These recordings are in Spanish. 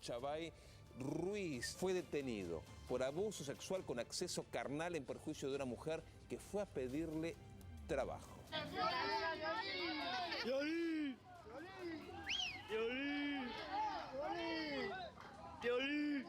Chavay Ruiz fue detenido por abuso sexual con acceso carnal en perjuicio de una mujer que fue a pedirle trabajo. ¡Violín! ¡Violín! ¡Violín!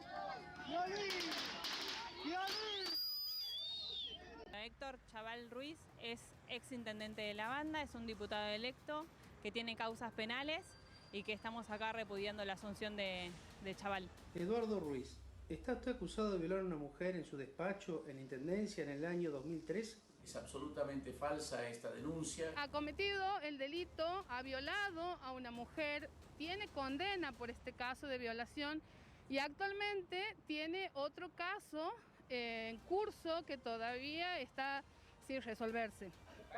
Héctor Chavay Ruiz es ex intendente de la banda, es un diputado electo que tiene causas penales y que estamos acá repudiando la asunción de Chavay. Eduardo Ruiz, ¿está usted acusado de violar a una mujer en su despacho en Intendencia en el año 2003? Es absolutamente falsa esta denuncia. Ha cometido el delito, ha violado a una mujer, tiene condena por este caso de violación y actualmente tiene otro caso en curso que todavía está sin resolverse.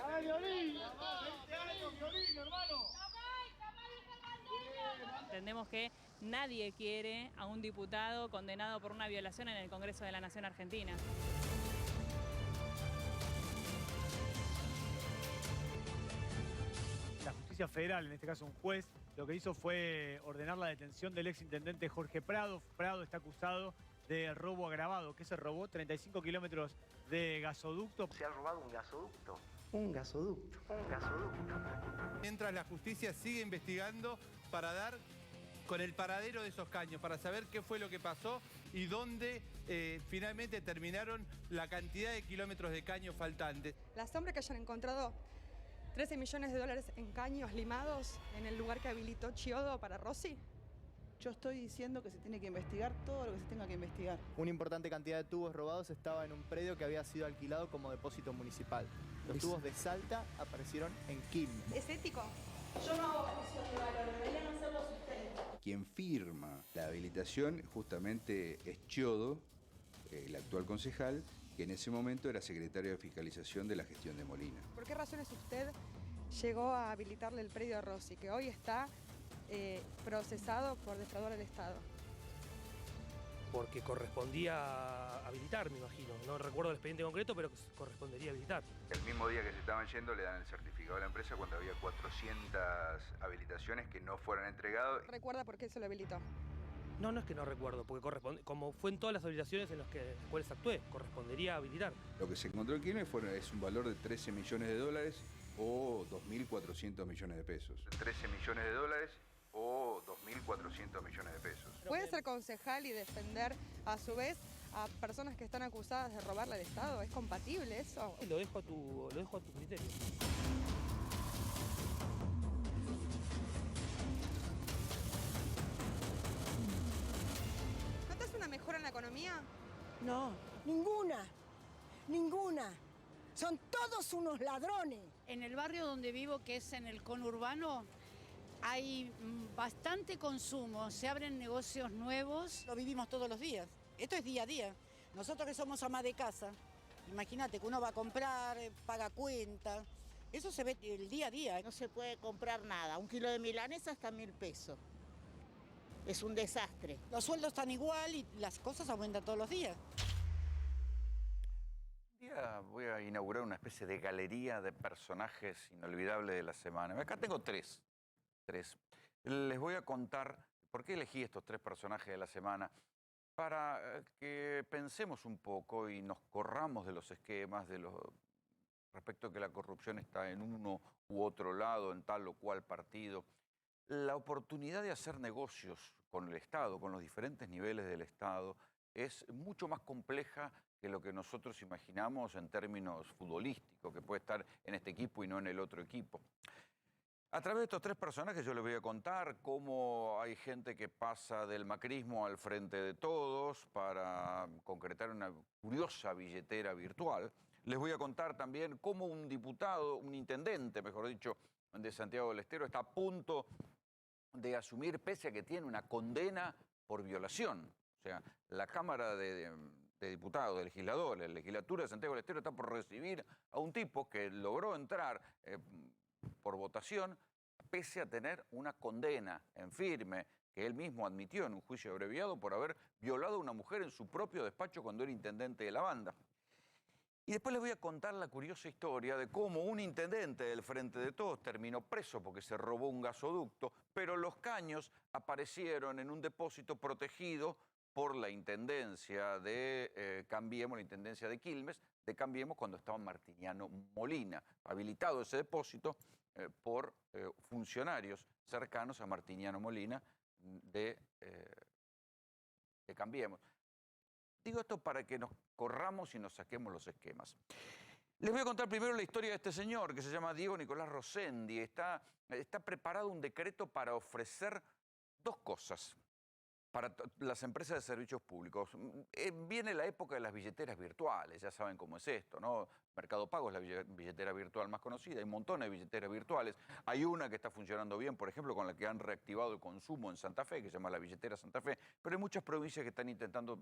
¡Ay, Violín! ¡20 años, Violín, hermano! Entendemos que nadie quiere a un diputado condenado por una violación en el Congreso de la Nación Argentina. La justicia federal, en este caso un juez, lo que hizo fue ordenar la detención del exintendente Jorge Prado. Prado está acusado de robo agravado, que se robó 35 kilómetros de gasoducto. ¿Se ha robado un gasoducto? Un gasoducto. Un gasoducto. Mientras la justicia sigue investigando para dar con el paradero de esos caños, para saber qué fue lo que pasó y dónde finalmente terminaron la cantidad de kilómetros de caños faltantes. La asombra que hayan encontrado 13 millones de dólares en caños limados en el lugar que habilitó Chiodo para Rossi. Yo estoy diciendo que se tiene que investigar todo lo que se tenga que investigar. Una importante cantidad de tubos robados estaba en un predio que había sido alquilado como depósito municipal. Los tubos de Salta aparecieron en Quilmes. ¿Es ético? Yo no hago juicio de valor, deberían hacerlo ustedes. Quien firma la habilitación justamente es Chiodo, el actual concejal, que en ese momento era secretario de fiscalización de la gestión de Molina. ¿Por qué razones usted llegó a habilitarle el predio a Rossi, que hoy está procesado por defraudar al Estado? Porque correspondía habilitar, me imagino. No recuerdo el expediente concreto, pero correspondería habilitar. El mismo día que se estaban yendo le dan el certificado a la empresa cuando había 400 habilitaciones que no fueron entregadas. ¿Recuerda por qué se lo habilitó? No, no es que no recuerdo, porque corresponde, como fue en todas las habilitaciones en las cuales actué, correspondería habilitar. Lo que se encontró en Quilmes es un valor de 13 millones de dólares o 2.400 millones de pesos. 13 millones de dólares o 2.400 millones de pesos. ¿Puede ser concejal y defender a su vez a personas que están acusadas de robarle al Estado? ¿Es compatible eso? Lo dejo a tu criterio. ¿Notas una mejora en la economía? No, ninguna. Son todos unos ladrones. En el barrio donde vivo, que es en el conurbano, hay bastante consumo, se abren negocios nuevos. Lo vivimos todos los días, esto es día a día. Nosotros que somos ama de casa, imagínate que uno va a comprar, paga cuenta, eso se ve el día a día. No se puede comprar nada, 1 kilo de milanesa está 1.000 pesos. Es un desastre. Los sueldos están igual y las cosas aumentan todos los días. Un día voy a inaugurar una especie de galería de personajes inolvidables de la semana. Acá tengo tres. Les voy a contar por qué elegí estos 3 personajes de la semana, para que pensemos un poco y nos corramos de los esquemas, respecto a que la corrupción está en uno u otro lado, en tal o cual partido. La oportunidad de hacer negocios con el Estado, con los diferentes niveles del Estado, es mucho más compleja que lo que nosotros imaginamos en términos futbolísticos, que puede estar en este equipo y no en el otro equipo. A través de estos 3 personajes yo les voy a contar cómo hay gente que pasa del macrismo al frente de todos para concretar una curiosa billetera virtual. Les voy a contar también cómo un diputado, un intendente, mejor dicho, de Santiago del Estero está a punto de asumir, pese a que tiene una condena por violación. O sea, la Cámara de Diputados, de Legisladores, la legislatura de Santiago del Estero está por recibir a un tipo que logró entrar por votación, pese a tener una condena en firme, que él mismo admitió en un juicio abreviado por haber violado a una mujer en su propio despacho cuando era intendente de la banda. Y después les voy a contar la curiosa historia de cómo un intendente del Frente de Todos terminó preso porque se robó un gasoducto, pero los caños aparecieron en un depósito protegido por la intendencia de Cambiemos, la intendencia de Quilmes, de Cambiemos, cuando estaba Martiniano Molina. Habilitado ese depósito por funcionarios cercanos a Martiniano Molina de Cambiemos. Digo esto para que nos corramos y nos saquemos los esquemas. Les voy a contar primero la historia de este señor, que se llama Diego Nicolás Rosendi. Está preparado un decreto para ofrecer dos cosas para las empresas de servicios públicos. Viene la época de las billeteras virtuales, ya saben cómo es esto, ¿no? Mercado Pago es la billetera virtual más conocida, hay montones de billeteras virtuales. Hay una que está funcionando bien, por ejemplo, con la que han reactivado el consumo en Santa Fe, que se llama la billetera Santa Fe, pero hay muchas provincias que están intentando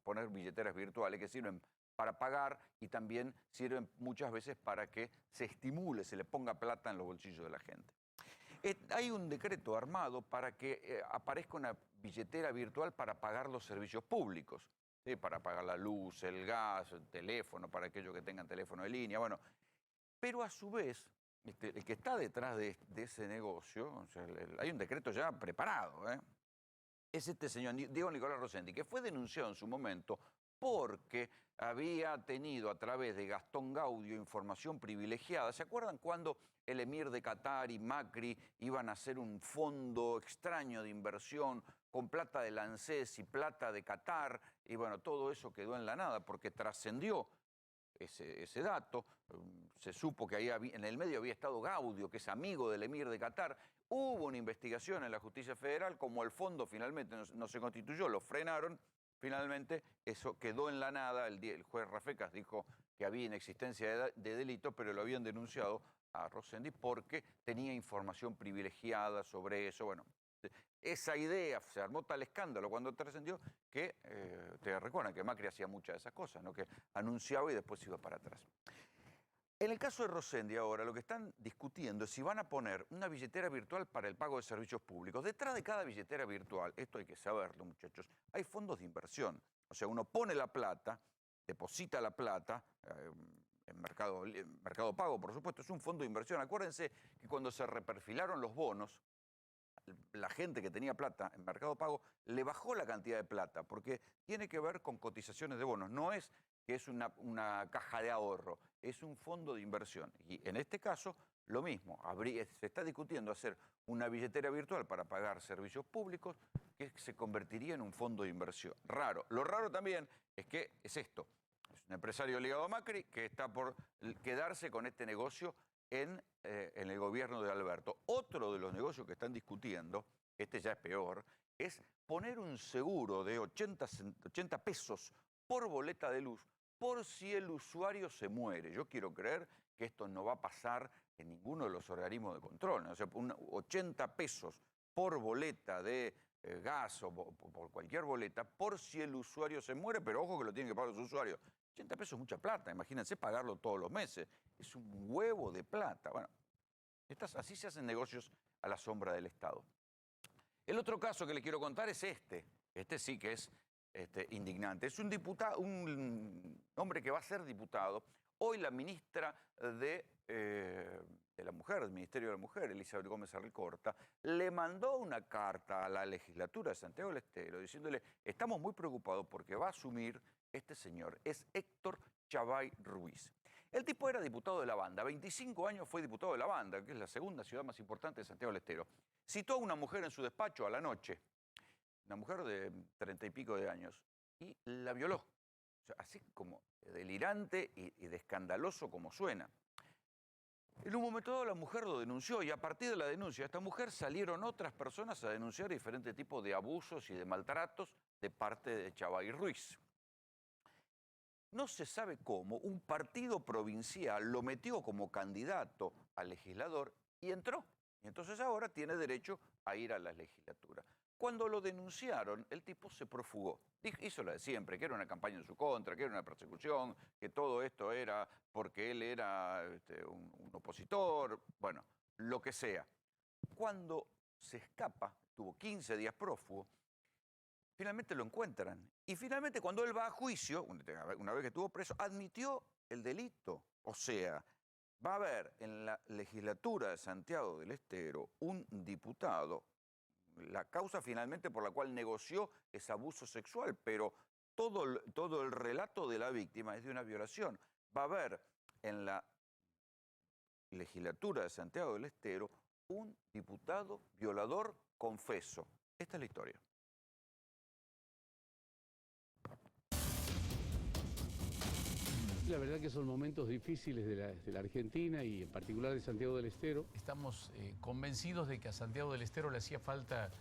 poner billeteras virtuales que sirven para pagar y también sirven muchas veces para que se estimule, se le ponga plata en los bolsillos de la gente. Hay un decreto armado para que aparezca una billetera virtual para pagar los servicios públicos, ¿sí? Para pagar la luz, el gas, el teléfono, para aquellos que tengan teléfono de línea. Bueno, pero a su vez, el que está detrás de ese negocio, o sea, hay un decreto ya preparado, es este señor Diego Nicolás Rosendi, que fue denunciado en su momento porque había tenido a través de Gastón Gaudio información privilegiada. ¿Se acuerdan cuando el emir de Qatar y Macri iban a hacer un fondo extraño de inversión con plata del ANSES y plata de Qatar? Y bueno, todo eso quedó en la nada porque trascendió ese dato. Se supo que ahí en el medio había estado Gaudio, que es amigo del emir de Qatar. Hubo una investigación en la Justicia Federal, como el fondo finalmente no se constituyó, lo frenaron. Finalmente, eso quedó en la nada. El juez Rafecas dijo que había inexistencia de delito, pero lo habían denunciado a Rosendi porque tenía información privilegiada sobre eso. Bueno, esa idea, se armó tal escándalo cuando trascendió que, te recuerdan que Macri hacía muchas de esas cosas, ¿no? Que anunciaba y después iba para atrás. En el caso de Rosendi ahora, lo que están discutiendo es si van a poner una billetera virtual para el pago de servicios públicos. Detrás de cada billetera virtual, esto hay que saberlo, muchachos, hay fondos de inversión. O sea, uno pone la plata, deposita la plata, en Mercado Pago, por supuesto, es un fondo de inversión. Acuérdense que cuando se reperfilaron los bonos, la gente que tenía plata en Mercado Pago le bajó la cantidad de plata, porque tiene que ver con cotizaciones de bonos. No es que es una caja de ahorro, es un fondo de inversión. Y en este caso, lo mismo. Se está discutiendo hacer una billetera virtual para pagar servicios públicos que se convertiría en un fondo de inversión. Raro. Lo raro también es que es esto. Es un empresario ligado a Macri que está por quedarse con este negocio en el gobierno de Alberto. Otro de los negocios que están discutiendo, este ya es peor, es poner un seguro de 80 pesos por boleta de luz por si el usuario se muere. Yo quiero creer que esto no va a pasar en ninguno de los organismos de control, ¿no? O sea, 80 pesos por boleta de gas o por cualquier boleta por si el usuario se muere, pero ojo que lo tienen que pagar los usuarios. 80 pesos es mucha plata, imagínense pagarlo todos los meses. Es un huevo de plata. Bueno, así se hacen negocios a la sombra del Estado. El otro caso que les quiero contar es este. Este sí que es indignante. Es un diputado, un hombre que va a ser diputado. Hoy la ministra de la Mujer, del Ministerio de la Mujer, Elizabeth Gómez Alcorta, le mandó una carta a la legislatura de Santiago del Estero diciéndole: estamos muy preocupados porque va a asumir este señor. Es Héctor Chavay Ruiz. El tipo era diputado de La Banda, 25 años fue diputado de La Banda, que es la segunda ciudad más importante de Santiago del Estero. Citó a una mujer en su despacho a la noche, una mujer de 30 y pico de años, y la violó. O sea, así como delirante y de escandaloso como suena. En un momento dado la mujer lo denunció y a partir de la denuncia de esta mujer salieron otras personas a denunciar diferentes tipos de abusos y de maltratos de parte de Chavay Ruiz. No se sabe cómo un partido provincial lo metió como candidato a legislador y entró. Y entonces ahora tiene derecho a ir a la legislatura. Cuando lo denunciaron, el tipo se profugó. Hizo la de siempre, que era una campaña en su contra, que era una persecución, que todo esto era porque él era un opositor, bueno, lo que sea. Cuando se escapa, tuvo 15 días prófugo, finalmente lo encuentran. Y finalmente cuando él va a juicio, una vez que estuvo preso, admitió el delito. O sea, va a haber en la legislatura de Santiago del Estero un diputado, la causa finalmente por la cual negoció es abuso sexual, pero todo el relato de la víctima es de una violación. Va a haber en la legislatura de Santiago del Estero un diputado violador confeso. Esta es la historia. La verdad que son momentos difíciles de la Argentina y en particular de Santiago del Estero. Estamos convencidos de que a Santiago del Estero le hacía falta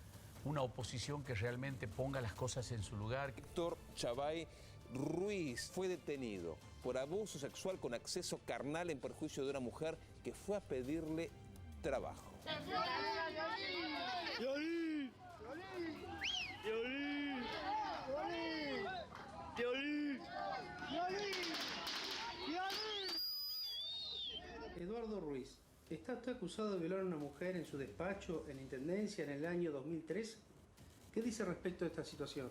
una oposición que realmente ponga las cosas en su lugar. Héctor Chavay Ruiz fue detenido por abuso sexual con acceso carnal en perjuicio de una mujer que fue a pedirle trabajo. ¡Violín! ¡Violín! ¡Violín! Eduardo Ruiz, ¿está usted acusado de violar a una mujer en su despacho en Intendencia en el año 2003? ¿Qué dice respecto a esta situación?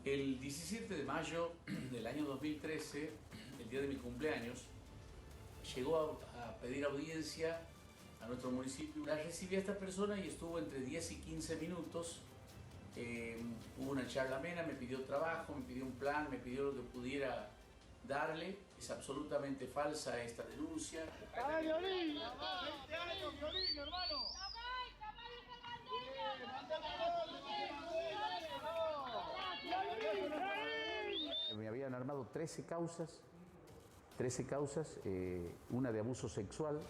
El 17 de mayo del año 2013, el día de mi cumpleaños, llegó a pedir audiencia a nuestro municipio. La recibí a esta persona y estuvo entre 10 y 15 minutos. Hubo una charla amena, me pidió trabajo, me pidió un plan, me pidió lo que pudiera darle. Es absolutamente falsa esta denuncia. ¡Ah, Violín! 20 años, Violín, hermano. Me habían armado 13 causas, una de abuso sexual.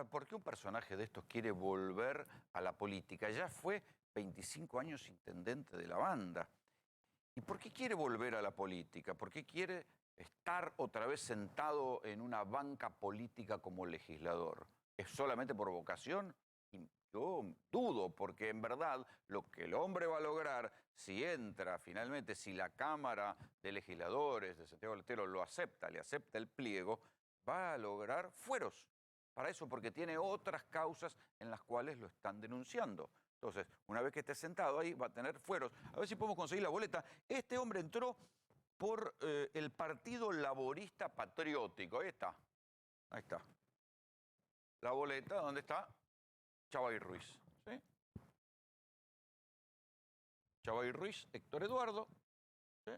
¿Por qué un personaje de estos quiere volver a la política? Ya fue 25 años intendente de la banda. ¿Y por qué quiere volver a la política? ¿Por qué quiere estar otra vez sentado en una banca política como legislador? ¿Es solamente por vocación? Y yo dudo, porque en verdad lo que el hombre va a lograr, si entra finalmente, si la Cámara de Legisladores de Santiago del Estero lo acepta, le acepta el pliego, va a lograr fueros. Para eso, porque tiene otras causas en las cuales lo están denunciando. Entonces, una vez que esté sentado ahí, va a tener fueros. A ver si podemos conseguir la boleta. Este hombre entró por el Partido Laborista Patriótico. Ahí está. Ahí está. La boleta, ¿dónde está? Chavay Ruiz. ¿Sí? Chavay Ruiz, Héctor Eduardo. ¿Sí?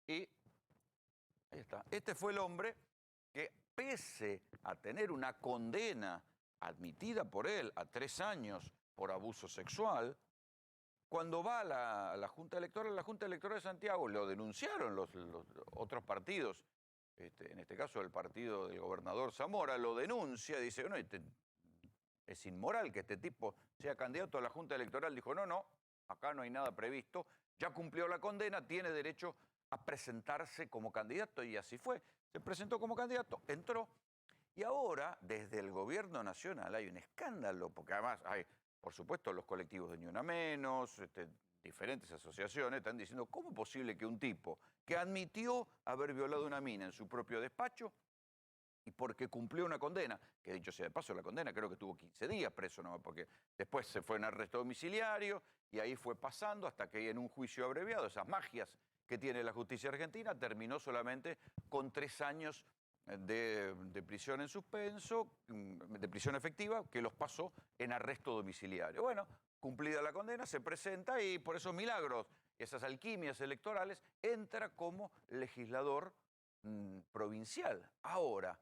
Y ahí está. Este fue el hombre que, pese a tener una condena admitida por él a 3 años por abuso sexual, cuando va a la Junta Electoral de Santiago, lo denunciaron los otros partidos, en este caso el partido del gobernador Zamora, lo denuncia, dice, bueno, es inmoral que este tipo sea candidato a la Junta Electoral. Dijo, no, acá no hay nada previsto, ya cumplió la condena, tiene derecho a presentarse como candidato, y así fue. Se presentó como candidato, entró, y ahora, desde el gobierno nacional, hay un escándalo, porque además hay, por supuesto, los colectivos de Ni Una Menos, diferentes asociaciones, están diciendo, ¿cómo es posible que un tipo que admitió haber violado a una mina en su propio despacho, y porque cumplió una condena, que dicho sea de paso, la condena creo que estuvo 15 días preso, ¿no? Porque después se fue en arresto domiciliario, y ahí fue pasando hasta que en un juicio abreviado, esas magias que tiene la justicia argentina, terminó solamente con 3 años de prisión en suspenso, de prisión efectiva, que los pasó en arresto domiciliario. Bueno, cumplida la condena, se presenta y por esos milagros, esas alquimias electorales, entra como legislador provincial. Ahora,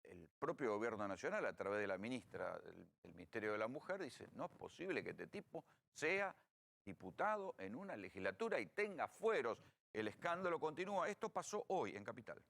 el propio gobierno nacional, a través de la ministra del Ministerio de la Mujer, dice, no es posible que este tipo sea diputado en una legislatura y tenga fueros. El escándalo continúa. Esto pasó hoy en Capital.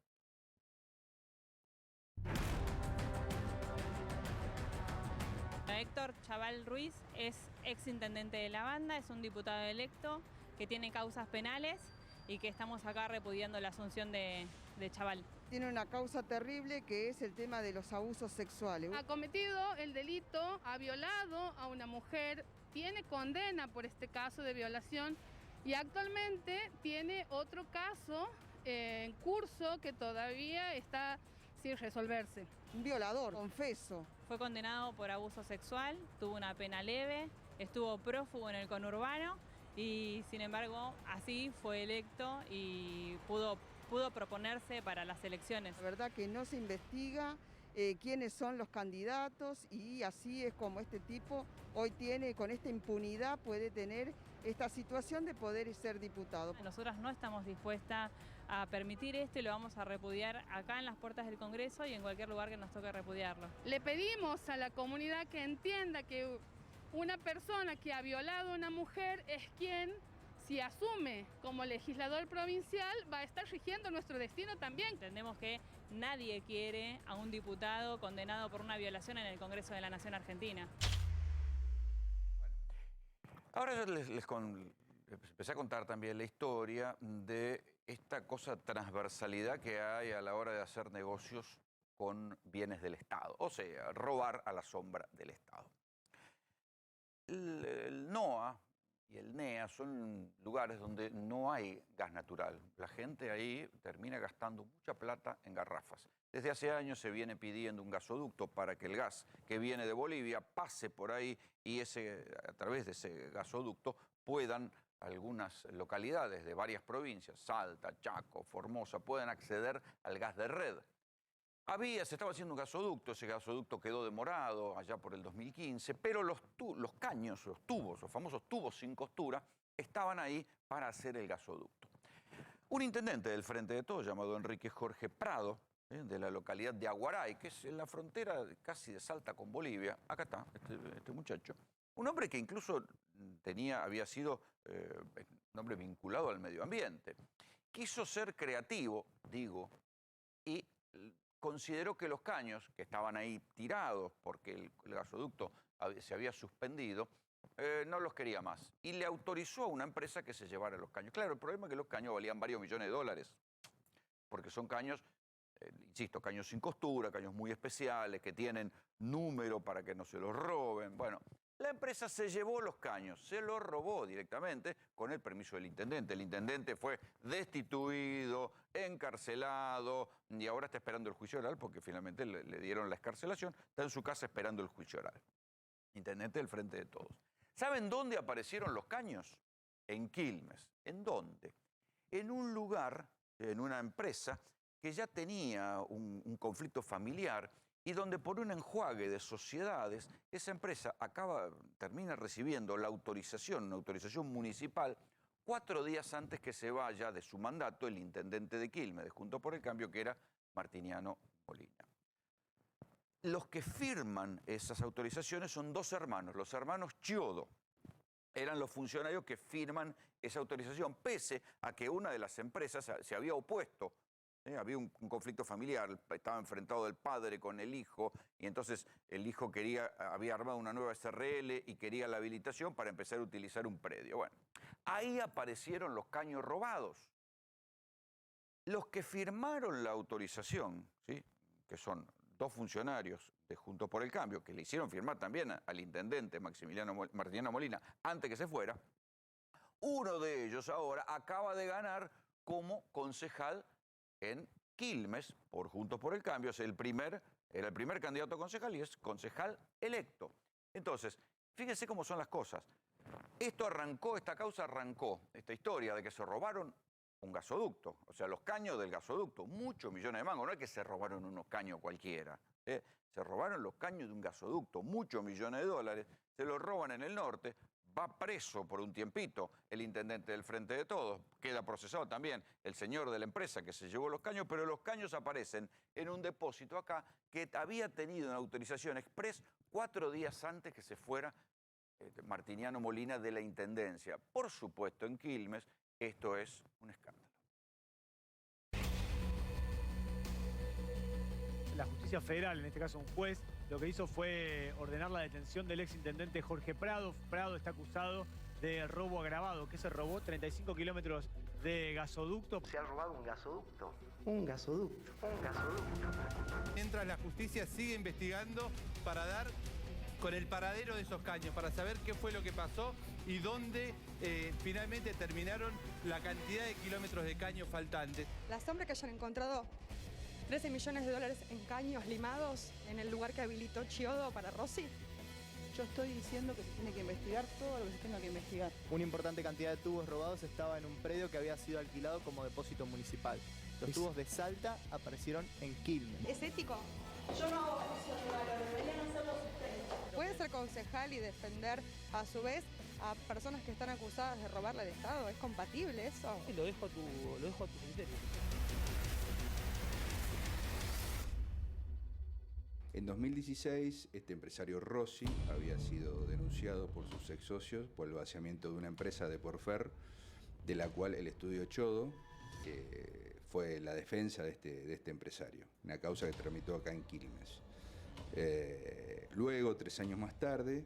Héctor Chavay Ruiz es exintendente de la banda, es un diputado electo que tiene causas penales y que estamos acá repudiando la asunción de Chaval. Tiene una causa terrible que es el tema de los abusos sexuales. Ha cometido el delito, ha violado a una mujer, tiene condena por este caso de violación y actualmente tiene otro caso en curso que todavía está sin resolverse. Un violador, confeso. Fue condenado por abuso sexual, tuvo una pena leve, estuvo prófugo en el conurbano y sin embargo así fue electo y pudo proponerse para las elecciones. La verdad que no se investiga quiénes son los candidatos y así es como este tipo hoy tiene, con esta impunidad puede tener esta situación de poder ser diputado. Nosotras no estamos dispuestas a permitir esto y lo vamos a repudiar acá en las puertas del Congreso y en cualquier lugar que nos toque repudiarlo. Le pedimos a la comunidad que entienda que una persona que ha violado a una mujer es quien, si asume como legislador provincial, va a estar rigiendo nuestro destino también. Entendemos que nadie quiere a un diputado condenado por una violación en el Congreso de la Nación Argentina. Ahora yo les empecé a contar también la historia de esta cosa transversalidad que hay a la hora de hacer negocios con bienes del Estado, o sea, robar a la sombra del Estado. El NOA y el NEA son lugares donde no hay gas natural. La gente ahí termina gastando mucha plata en garrafas. Desde hace años se viene pidiendo un gasoducto para que el gas que viene de Bolivia pase por ahí y a través de ese gasoducto puedan algunas localidades de varias provincias, Salta, Chaco, Formosa, puedan acceder al gas de red. Se estaba haciendo un gasoducto, ese gasoducto quedó demorado allá por el 2015, pero los caños, los tubos, los famosos tubos sin costura, estaban ahí para hacer el gasoducto. Un intendente del Frente de Todos, llamado Enrique Jorge Prado, de la localidad de Aguaray, que es en la frontera casi de Salta con Bolivia, acá está este muchacho, un hombre que incluso había sido un hombre vinculado al medio ambiente. Quiso ser creativo, digo, y consideró que los caños, que estaban ahí tirados porque el gasoducto se había suspendido, no los quería más. Y le autorizó a una empresa que se llevara los caños. Claro, el problema es que los caños valían varios millones de dólares, porque son caños, insisto, caños sin costura, caños muy especiales, que tienen número para que no se los roben. Bueno, la empresa se llevó los caños, se los robó directamente con el permiso del intendente. El intendente fue destituido, encarcelado y ahora está esperando el juicio oral porque finalmente le dieron la excarcelación. Está en su casa esperando el juicio oral. Intendente del Frente de Todos. ¿Saben dónde aparecieron los caños? En Quilmes. ¿En dónde? En un lugar, en una empresa que ya tenía un conflicto familiar y donde por un enjuague de sociedades, esa empresa termina recibiendo la autorización, una autorización municipal, 4 días antes que se vaya de su mandato el intendente de Quilmes, de Juntos por el Cambio, que era Martiniano Molina. Los que firman esas autorizaciones son 2 hermanos, los hermanos Chiodo. Eran los funcionarios que firman esa autorización, pese a que una de las empresas se había opuesto. Había un conflicto familiar, estaba enfrentado el padre con el hijo y entonces el hijo había armado una nueva SRL y quería la habilitación para empezar a utilizar un predio. Bueno, ahí aparecieron los caños robados. Los que firmaron la autorización, ¿sí?, que son 2 funcionarios de Juntos por el Cambio, que le hicieron firmar también al intendente Martiniano Molina antes que se fuera, uno de ellos ahora acaba de ganar como concejal en Quilmes, por Juntos por el Cambio, era el primer candidato a concejal y es concejal electo. Entonces, fíjense cómo son las cosas. Esta causa arrancó, esta historia de que se robaron un gasoducto, o sea, los caños del gasoducto, muchos millones de mangos, no es que se robaron unos caños cualquiera, se robaron los caños de un gasoducto, muchos millones de dólares, se los roban en el norte. Va preso por un tiempito el intendente del Frente de Todos, queda procesado también el señor de la empresa que se llevó los caños, pero los caños aparecen en un depósito acá que había tenido una autorización express 4 días antes que se fuera Martiniano Molina de la Intendencia. Por supuesto, en Quilmes esto es un escándalo. La justicia federal, en este caso un juez, lo que hizo fue ordenar la detención del exintendente Jorge Prado. Prado está acusado de robo agravado, que se robó 35 kilómetros de gasoducto. ¿Se ha robado un gasoducto? Un gasoducto. Un gasoducto. Mientras la justicia sigue investigando para dar con el paradero de esos caños, para saber qué fue lo que pasó y dónde finalmente terminaron la cantidad de kilómetros de caños faltantes. La asombra que hayan encontrado 13 millones de dólares en caños limados en el lugar que habilitó Chiodo para Rossi. Yo estoy diciendo que se tiene que investigar todo lo que se tenga que investigar. Una importante cantidad de tubos robados estaba en un predio que había sido alquilado como depósito municipal. Los tubos de Salta aparecieron en Quilmes. ¿Es ético? Yo no hago juicio de valor, deberían hacerlo ustedes. ¿Puede ser concejal y defender a su vez a personas que están acusadas de robarle al Estado? ¿Es compatible eso? Sí, lo dejo a tu criterio. En 2016, este empresario Rossi había sido denunciado por sus ex socios por el vaciamiento de una empresa de Porfer, de la cual el estudio Chodo fue la defensa de este empresario, una causa que tramitó acá en Quilmes. Luego, 3 años más tarde,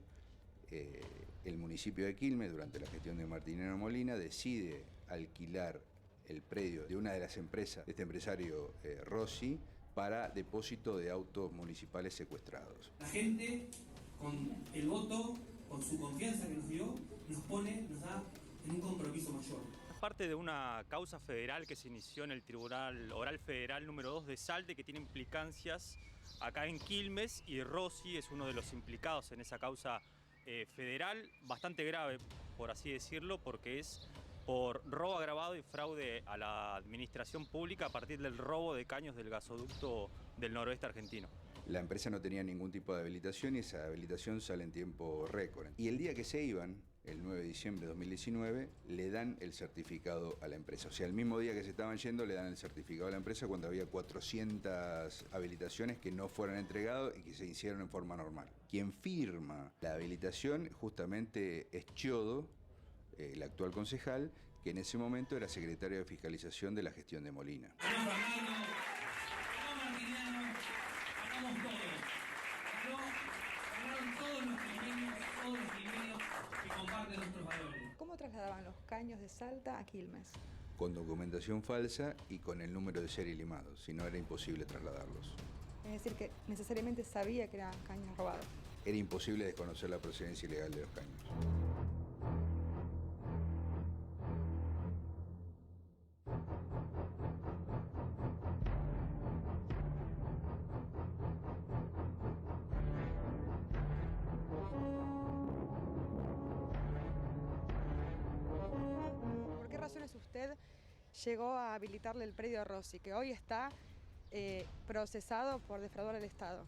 el municipio de Quilmes, durante la gestión de Martineno Molina, decide alquilar el predio de una de las empresas de este empresario Rossi para depósito de autos municipales secuestrados. La gente, con el voto, con su confianza que nos dio, nos da en un compromiso mayor. Es parte de una causa federal que se inició en el Tribunal Oral Federal número 2 de Salta, que tiene implicancias acá en Quilmes, y Rossi es uno de los implicados en esa causa federal, bastante grave, por así decirlo, porque es por robo agravado y fraude a la administración pública a partir del robo de caños del gasoducto del noroeste argentino. La empresa no tenía ningún tipo de habilitación y esa habilitación sale en tiempo récord. Y el día que se iban, el 9 de diciembre de 2019, le dan el certificado a la empresa. O sea, el mismo día que se estaban yendo, le dan el certificado a la empresa cuando había 400 habilitaciones que no fueron entregadas y que se hicieron en forma normal. Quien firma la habilitación justamente es Chiodo, el actual concejal, que en ese momento era secretario de fiscalización de la gestión de Molina. ¿Cómo trasladaban los caños de Salta a Quilmes? Con documentación falsa y con el número de serie limado, si no era imposible trasladarlos. Es decir, que necesariamente sabía que eran caños robados. Era imposible desconocer la procedencia ilegal de los caños. ¿Por qué razones usted llegó a habilitarle el predio a Rossi, que hoy está procesado por defraudar al Estado?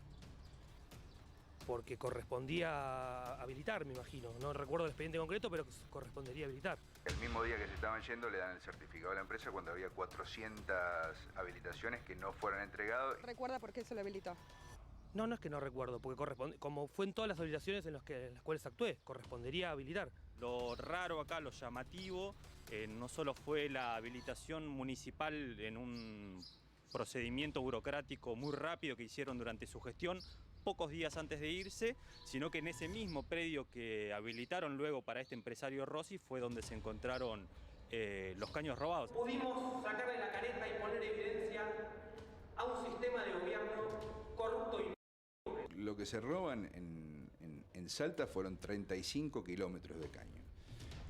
Porque correspondía habilitar, me imagino. No recuerdo el expediente concreto, pero correspondería habilitar. El mismo día que se estaban yendo le dan el certificado a la empresa cuando había 400 habilitaciones que no fueron entregadas. ¿Recuerda por qué se lo habilitó? No, no es que no recuerdo, porque corresponde, como fue en todas las habilitaciones en las cuales actué, correspondería habilitar. Lo raro acá, lo llamativo, no solo fue la habilitación municipal en un procedimiento burocrático muy rápido que hicieron durante su gestión, pocos días antes de irse, sino que en ese mismo predio que habilitaron luego para este empresario Rossi fue donde se encontraron los caños robados. Pudimos sacarle la careta y poner evidencia a un sistema de gobierno corrupto y... Lo que se roban en Salta fueron 35 kilómetros de caño.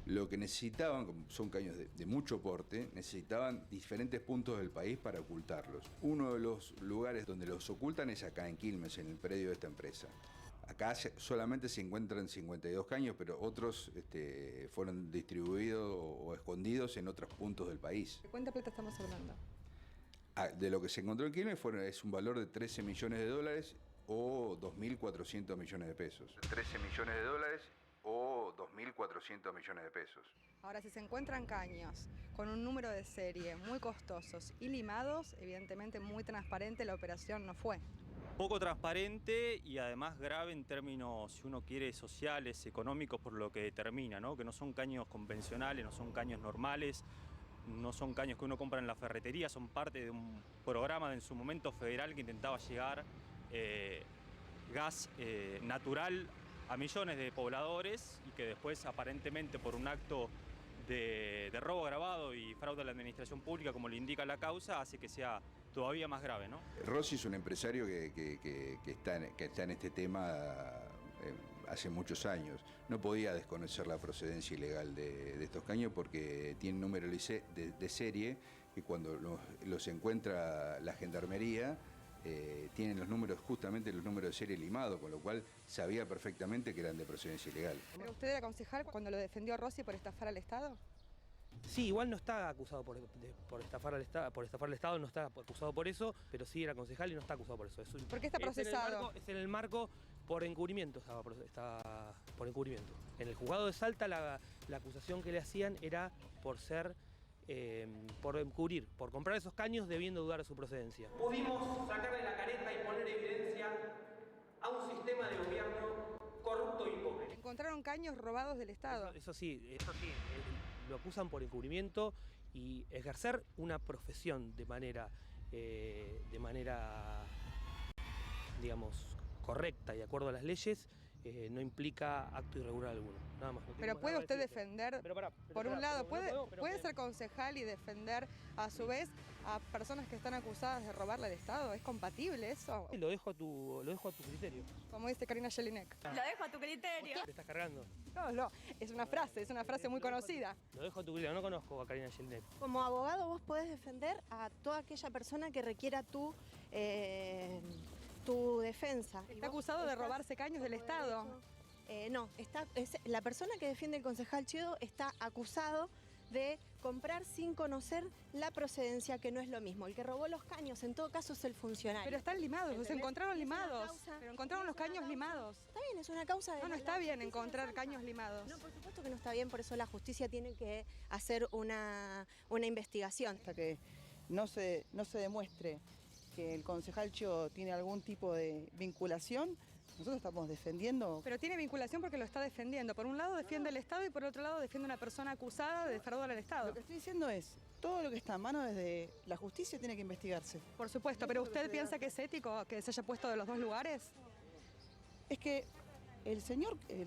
Lo que necesitaban, como son caños de mucho porte, necesitaban diferentes puntos del país para ocultarlos. Uno de los lugares donde los ocultan es acá en Quilmes, en el predio de esta empresa. Acá solamente se encuentran 52 caños, pero otros fueron distribuidos o escondidos en otros puntos del país. ¿De cuánta plata estamos hablando? De lo que se encontró en Quilmes es un valor de 13 millones de dólares o 2.400 millones de pesos. 13 millones de dólares o 2.400 millones de pesos. Ahora, si se encuentran caños con un número de serie muy costosos y limados, evidentemente muy transparente la operación no fue. Poco transparente y además grave en términos, si uno quiere, sociales, económicos, por lo que determina, ¿no? Que no son caños convencionales, no son caños normales, no son caños que uno compra en la ferretería, son parte de un programa en su momento federal que intentaba llegar gas natural a millones de pobladores y que después aparentemente por un acto de robo agravado y fraude a la administración pública, como le indica la causa, hace que sea todavía más grave, ¿no? Rossi es un empresario que está en este tema hace muchos años. No podía desconocer la procedencia ilegal de estos caños porque tienen número de serie que cuando los encuentra la gendarmería tienen justamente los números de serie limados, con lo cual sabía perfectamente que eran de procedencia ilegal. ¿Pero usted era concejal cuando lo defendió a Rossi por estafar al Estado? Sí, igual no está acusado por estafar al Estado, no está acusado por eso, pero sí era concejal y no está acusado por eso. ¿Por qué está procesado? Es en el marco por encubrimiento, está por encubrimiento. En el juzgado de Salta la acusación que le hacían era por por encubrir, por comprar esos caños debiendo dudar de su procedencia. Pudimos sacarle la careta y poner evidencia a un sistema de gobierno corrupto y pobre. Encontraron caños robados del Estado. Eso sí, lo acusan por encubrimiento y ejercer una profesión de manera, digamos, correcta y de acuerdo a las leyes, no implica acto irregular alguno, nada más. Pero puede usted defender, por un lado, puede ser concejal y defender a su vez a personas que están acusadas de robarle al Estado. ¿Es compatible eso? Lo dejo a tu criterio. Como dice Karina Jelinek. Lo dejo a tu criterio. ¿Te estás cargando? No, es una frase muy conocida. Lo dejo a tu criterio, no conozco a Karina Jelinek. Como abogado vos podés defender a toda aquella persona que requiera tu defensa. ¿Está acusado de robarse caños del Estado? No, la persona que defiende el concejal Chiedo está acusado de comprar sin conocer la procedencia, que no es lo mismo. El que robó los caños en todo caso es el funcionario. Pero están limados, los encontraron limados. Pero encontraron los caños limados. Está bien, es una causa de... No está bien encontrar caños limados. No, por supuesto que no está bien, por eso la justicia tiene que hacer una investigación. Hasta que no se demuestre que el concejal Chiedo tiene algún tipo de vinculación, nosotros estamos defendiendo. Pero tiene vinculación porque lo está defendiendo. Por un lado defiende el Estado y por otro lado defiende a una persona acusada de defraudar al Estado. Lo que estoy diciendo es, todo lo que está en manos desde la justicia tiene que investigarse. Por supuesto, pero ¿usted piensa que es ético que se haya puesto de los dos lugares? Es que el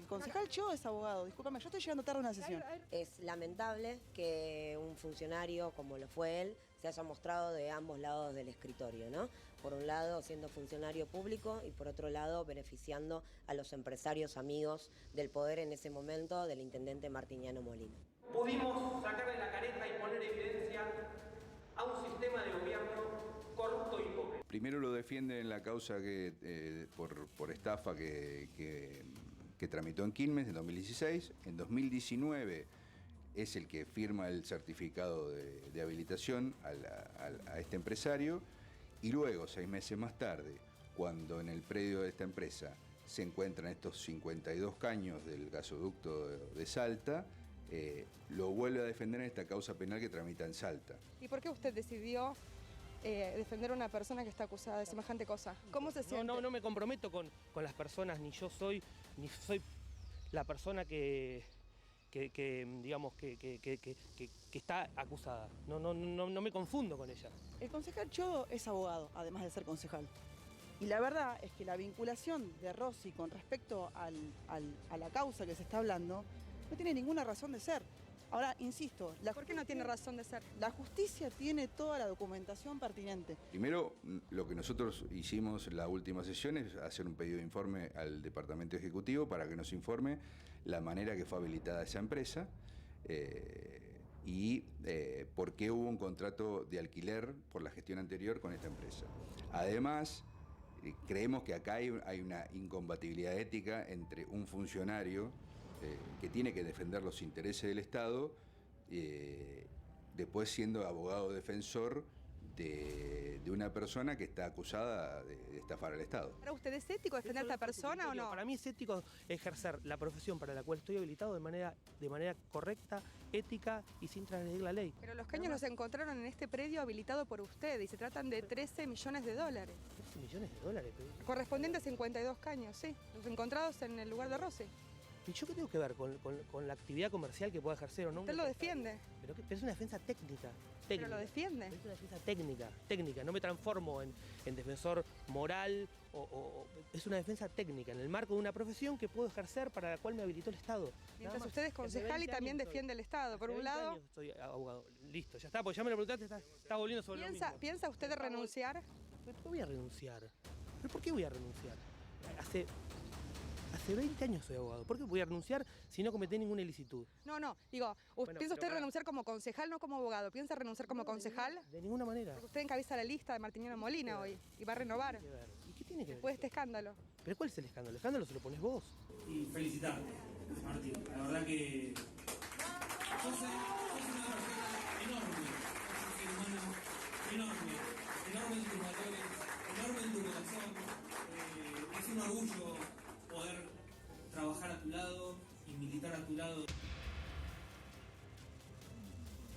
concejal Chiedo es abogado, discúlpame, yo estoy llegando tarde a una sesión. Es lamentable que un funcionario como lo fue él se haya mostrado de ambos lados del escritorio, ¿no? Por un lado siendo funcionario público y por otro lado beneficiando a los empresarios amigos del poder en ese momento del intendente Martiniano Molina. Pudimos sacarle la careta y poner evidencia a un sistema de gobierno corrupto y pobre. Primero lo defiende en la causa por estafa que tramitó en Quilmes en 2016. En 2019 es el que firma el certificado de habilitación a este empresario. Y luego, 6 meses más tarde, cuando en el predio de esta empresa se encuentran estos 52 caños del gasoducto de Salta, lo vuelve a defender en esta causa penal que tramita en Salta. ¿Y por qué usted decidió defender a una persona que está acusada de semejante cosa? ¿Cómo se siente? No me comprometo con las personas, ni soy la persona que está acusada. No me confundo con ella. El concejal Chiedo es abogado, además de ser concejal. Y la verdad es que la vinculación de Rossi con respecto a la causa que se está hablando no tiene ninguna razón de ser. Ahora, insisto, ¿por qué no tiene razón de ser? La justicia tiene toda la documentación pertinente. Primero, lo que nosotros hicimos en la última sesión es hacer un pedido de informe al Departamento Ejecutivo para que nos informe la manera que fue habilitada esa empresa y por qué hubo un contrato de alquiler por la gestión anterior con esta empresa. Además, creemos que acá hay una incompatibilidad ética entre un funcionario que tiene que defender los intereses del Estado, después siendo abogado defensor de una persona que está acusada de estafar al Estado. ¿Para usted es ético defender a esta persona o no? Para mí es ético ejercer la profesión para la cual estoy habilitado de manera correcta, ética y sin transgredir la ley. Pero los caños los encontraron en este predio habilitado por usted y se tratan de 13 millones de dólares. ¿13 millones de dólares? Correspondiente a 52 caños, sí. Los encontrados en el lugar de Rossi. ¿Y yo qué tengo que ver con la actividad comercial que pueda ejercer o no? Usted lo defiende. Pero es una defensa técnica. Pero lo defiende. Es una defensa técnica. No me transformo en defensor moral es una defensa técnica en el marco de una profesión que puedo ejercer para la cual me habilitó el Estado. Mientras usted es concejal y también defiende el Estado. Por un lado... Soy abogado. Listo, ya está, porque ya me lo preguntaste, está volviendo sobre lo mismo. ¿Piensa usted renunciar? ¿Por qué voy a renunciar? ¿Pero por qué voy a renunciar? Hace 20 años soy abogado. ¿Por qué voy a renunciar si no cometí ninguna ilicitud? No, digo, ¿piensa usted renunciar como concejal, no como abogado? ¿Piensa renunciar como concejal? De ninguna manera. Porque usted encabeza la lista de Martiniano Molina hoy y va a renovar. ¿Y qué tiene que ver? Después de este escándalo. ¿Pero cuál es el escándalo? El escándalo se lo pones vos. Y felicitarte, Martín. La verdad que sos una persona enorme. Sos un ser humano enorme. Enorme en tus valores, enorme en tu corazón. Es un orgullo poder trabajar a tu lado y militar a tu lado.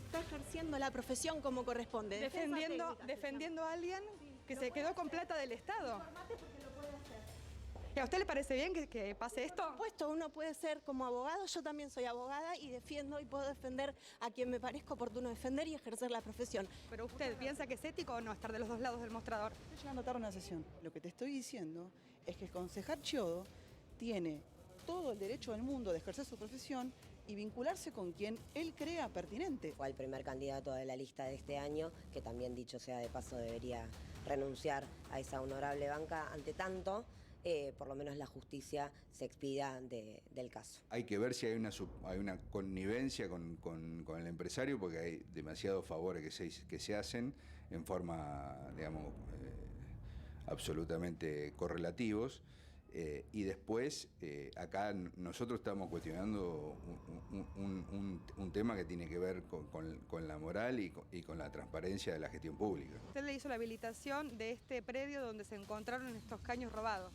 Está ejerciendo la profesión como corresponde. Defendiendo a alguien que se quedó con plata del Estado. ¿Y a usted le parece bien que pase esto? Por supuesto, uno puede ser como abogado, yo también soy abogada y defiendo y puedo defender a quien me parezca oportuno defender y ejercer la profesión. ¿Pero usted piensa que es ético o no estar de los dos lados del mostrador? Estoy llegando tarde a una sesión. Lo que te estoy diciendo es que el concejal Chiodo tiene todo el derecho del mundo de ejercer su profesión y vincularse con quien él crea pertinente. Fue el primer candidato de la lista de este año, que también, dicho sea de paso, debería renunciar a esa honorable banca. Ante tanto, por lo menos la justicia se expida del caso. Hay que ver si hay una connivencia con el empresario, porque hay demasiados favores que se hacen en forma, digamos, absolutamente correlativos. Y después, acá nosotros estamos cuestionando un tema que tiene que ver con la moral y con la transparencia de la gestión pública. Usted le hizo la habilitación de este predio donde se encontraron estos caños robados.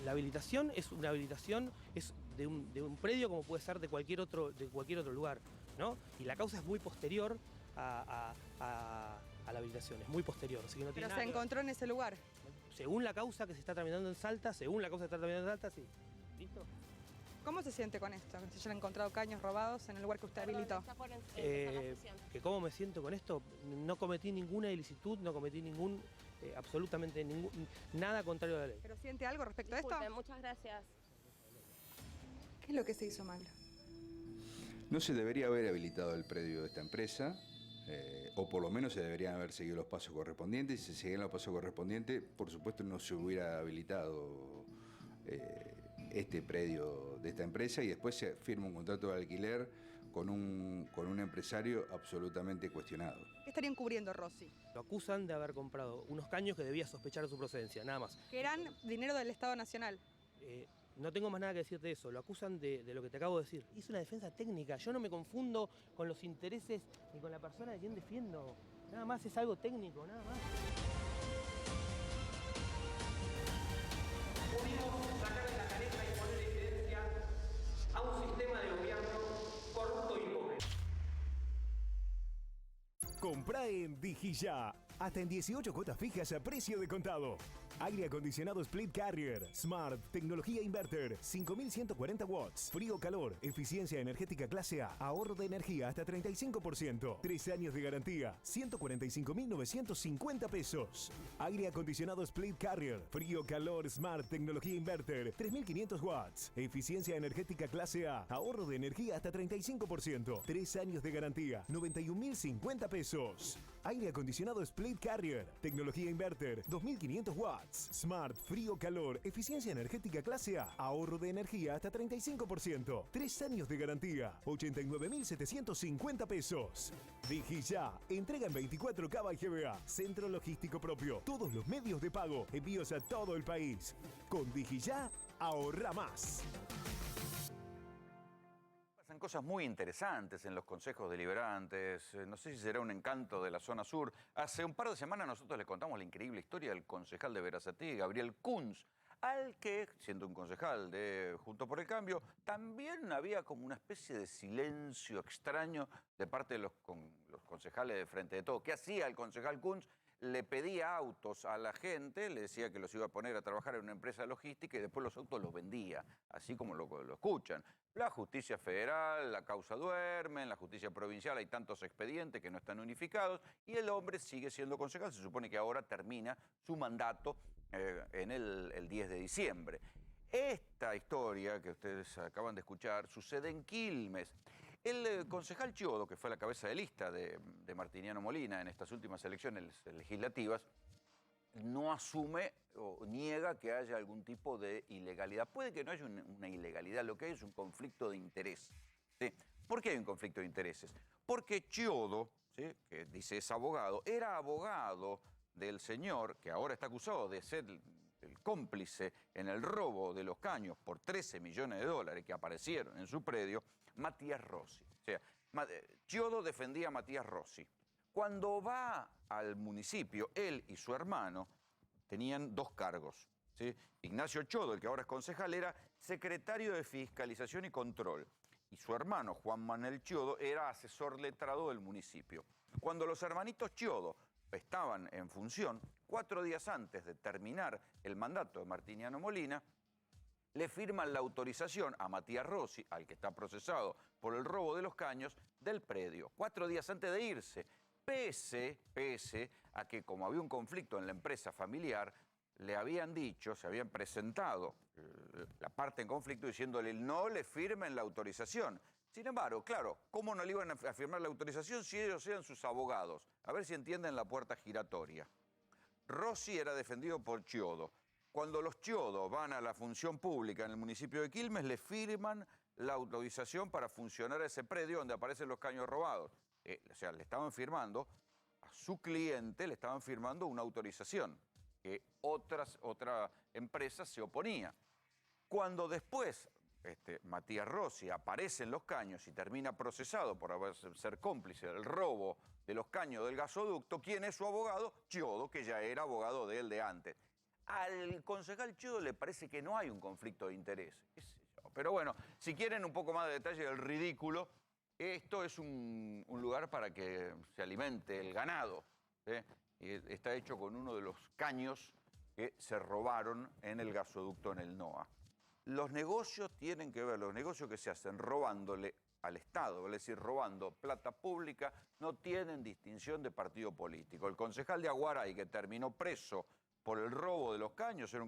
La habilitación es una habilitación de un predio como puede ser de cualquier otro lugar, ¿no? Y la causa es muy posterior a la habilitación, es muy posterior. Así que no tiene Pero se encontró en ese lugar. Según la causa que se está tramitando en Salta, sí. ¿Listo? ¿Cómo se siente con esto? Que se hayan encontrado caños robados en el lugar que usted habilitó. ¿Que cómo me siento con esto? No cometí ninguna ilicitud, no cometí absolutamente nada contrario a la ley. ¿Pero siente algo respecto a esto? Muchas gracias. ¿Qué es lo que se hizo mal? No se debería haber habilitado el predio de esta empresa, o por lo menos se deberían haber seguido los pasos correspondientes. Si se seguían los pasos correspondientes, por supuesto no se hubiera habilitado este predio de esta empresa, y después se firma un contrato de alquiler con un empresario absolutamente cuestionado. ¿Qué estarían cubriendo, Rossi? Lo acusan de haber comprado unos caños que debía sospechar de su procedencia, nada más. Que eran dinero del Estado Nacional. No tengo más nada que decirte de eso, lo acusan de lo que te acabo de decir. Es una defensa técnica, yo no me confundo con los intereses ni con la persona de quien defiendo. Nada más es algo técnico, nada más. Pudimos sacar de la careta y poner evidencia a un sistema de gobierno corrupto y pobre. Comprá en Digilla. Hasta en 18 cuotas fijas a precio de contado. Aire acondicionado Split Carrier, Smart, tecnología inverter, 5140 watts, frío-calor, eficiencia energética clase A, ahorro de energía hasta 35%, 3 años de garantía, 145.950 pesos. Aire acondicionado Split Carrier, frío-calor Smart, tecnología inverter, 3500 watts, eficiencia energética clase A, ahorro de energía hasta 35%, 3 años de garantía, 91.050 pesos. Aire acondicionado Split Carrier, tecnología inverter, 2500 watts. Smart, frío, calor, eficiencia energética clase A, ahorro de energía hasta 35%, 3 años de garantía, 89.750 pesos. Digilla, entrega en 24K by GBA, centro logístico propio, todos los medios de pago, envíos a todo el país. Con Digilla, ahorra más. Pasan cosas muy interesantes en los consejos deliberantes. No sé si será un encanto de la zona sur. Hace un par de semanas nosotros les contamos la increíble historia del concejal de Berazategui, Gabriel Kunz, al que, siendo un concejal de Juntos por el Cambio, también había como una especie de silencio extraño de parte de los concejales de Frente de Todos. ¿Qué hacía el concejal Kunz? le pedía autos a la gente, le decía que los iba a poner a trabajar en una empresa logística y después los autos los vendía, así como lo escuchan. La justicia federal, la causa duerme, en la justicia provincial hay tantos expedientes que no están unificados y el hombre sigue siendo concejal. Se supone que ahora termina su mandato en el 10 de diciembre. Esta historia que ustedes acaban de escuchar sucede en Quilmes. El concejal Chiodo, que fue la cabeza de lista de Martiniano Molina en estas últimas elecciones legislativas, no asume o niega que haya algún tipo de ilegalidad. Puede que no haya una ilegalidad, lo que hay es un conflicto de interés. ¿Sí? ¿Por qué hay un conflicto de intereses? Porque Chiodo, ¿sí?, que dice es abogado, era abogado del señor que ahora está acusado de ser el cómplice en el robo de los caños por 13 millones de dólares que aparecieron en su predio, Matías Rossi. O sea, Chiodo defendía a Matías Rossi. Cuando va al municipio, él y su hermano tenían dos cargos, ¿sí? Ignacio Chiodo, el que ahora es concejal, era secretario de Fiscalización y Control. Y su hermano, Juan Manuel Chiodo, era asesor letrado del municipio. Cuando los hermanitos Chiodo estaban en función, 4 días antes de terminar el mandato de Martiniano Molina, le firman la autorización a Matías Rossi, al que está procesado por el robo de los caños, del predio. 4 días antes de irse, pese a que como había un conflicto en la empresa familiar, le habían dicho, se habían presentado la parte en conflicto diciéndole no le firmen la autorización. Sin embargo, claro, ¿cómo no le iban a firmar la autorización si ellos eran sus abogados? A ver si entienden la puerta giratoria. Rossi era defendido por Chiodo. Cuando los Chiodo van a la función pública en el municipio de Quilmes, le firman la autorización para funcionar ese predio donde aparecen los caños robados. O sea, le estaban firmando a su cliente, le estaban firmando una autorización que otra empresa se oponía. Cuando después Matías Rossi aparece en los caños y termina procesado por ser cómplice del robo de los caños del gasoducto, ¿quién es su abogado? Chiodo, que ya era abogado de él de antes. Al concejal Chiodo le parece que no hay un conflicto de interés. Pero bueno, si quieren un poco más de detalle del ridículo, esto es un lugar para que se alimente el ganado. Y está hecho con uno de los caños que se robaron en el gasoducto en el NOA. Los negocios tienen que ver, los negocios que se hacen robándole al Estado, es decir, robando plata pública, no tienen distinción de partido político. El concejal de Aguaray, que terminó preso por el robo de los caños, era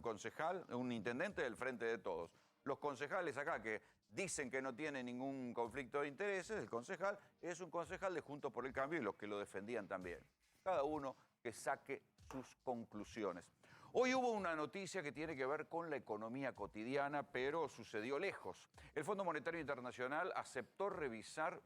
un intendente del Frente de Todos. Los concejales acá que dicen que no tienen ningún conflicto de intereses, el concejal es un concejal de Juntos por el Cambio y los que lo defendían también. Cada uno que saque sus conclusiones. Hoy hubo una noticia que tiene que ver con la economía cotidiana, pero sucedió lejos. El Fondo Monetario Internacional aceptó revisar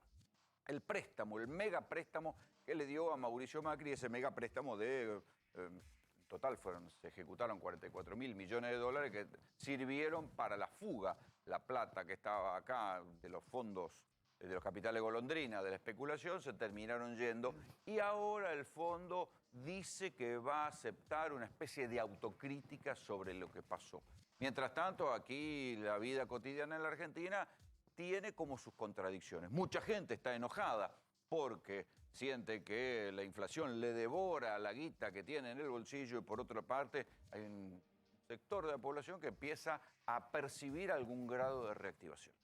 el préstamo, el megapréstamo que le dio a Mauricio Macri, ese megapréstamo de... en total se ejecutaron 44.000 millones de dólares que sirvieron para la fuga, la plata que estaba acá de los fondos, de los capitales golondrina, de la especulación, se terminaron yendo y ahora el fondo dice que va a aceptar una especie de autocrítica sobre lo que pasó. Mientras tanto, aquí la vida cotidiana en la Argentina tiene como sus contradicciones. Mucha gente está enojada porque siente que la inflación le devora la guita que tiene en el bolsillo y por otra parte hay un sector de la población que empieza a percibir algún grado de reactivación.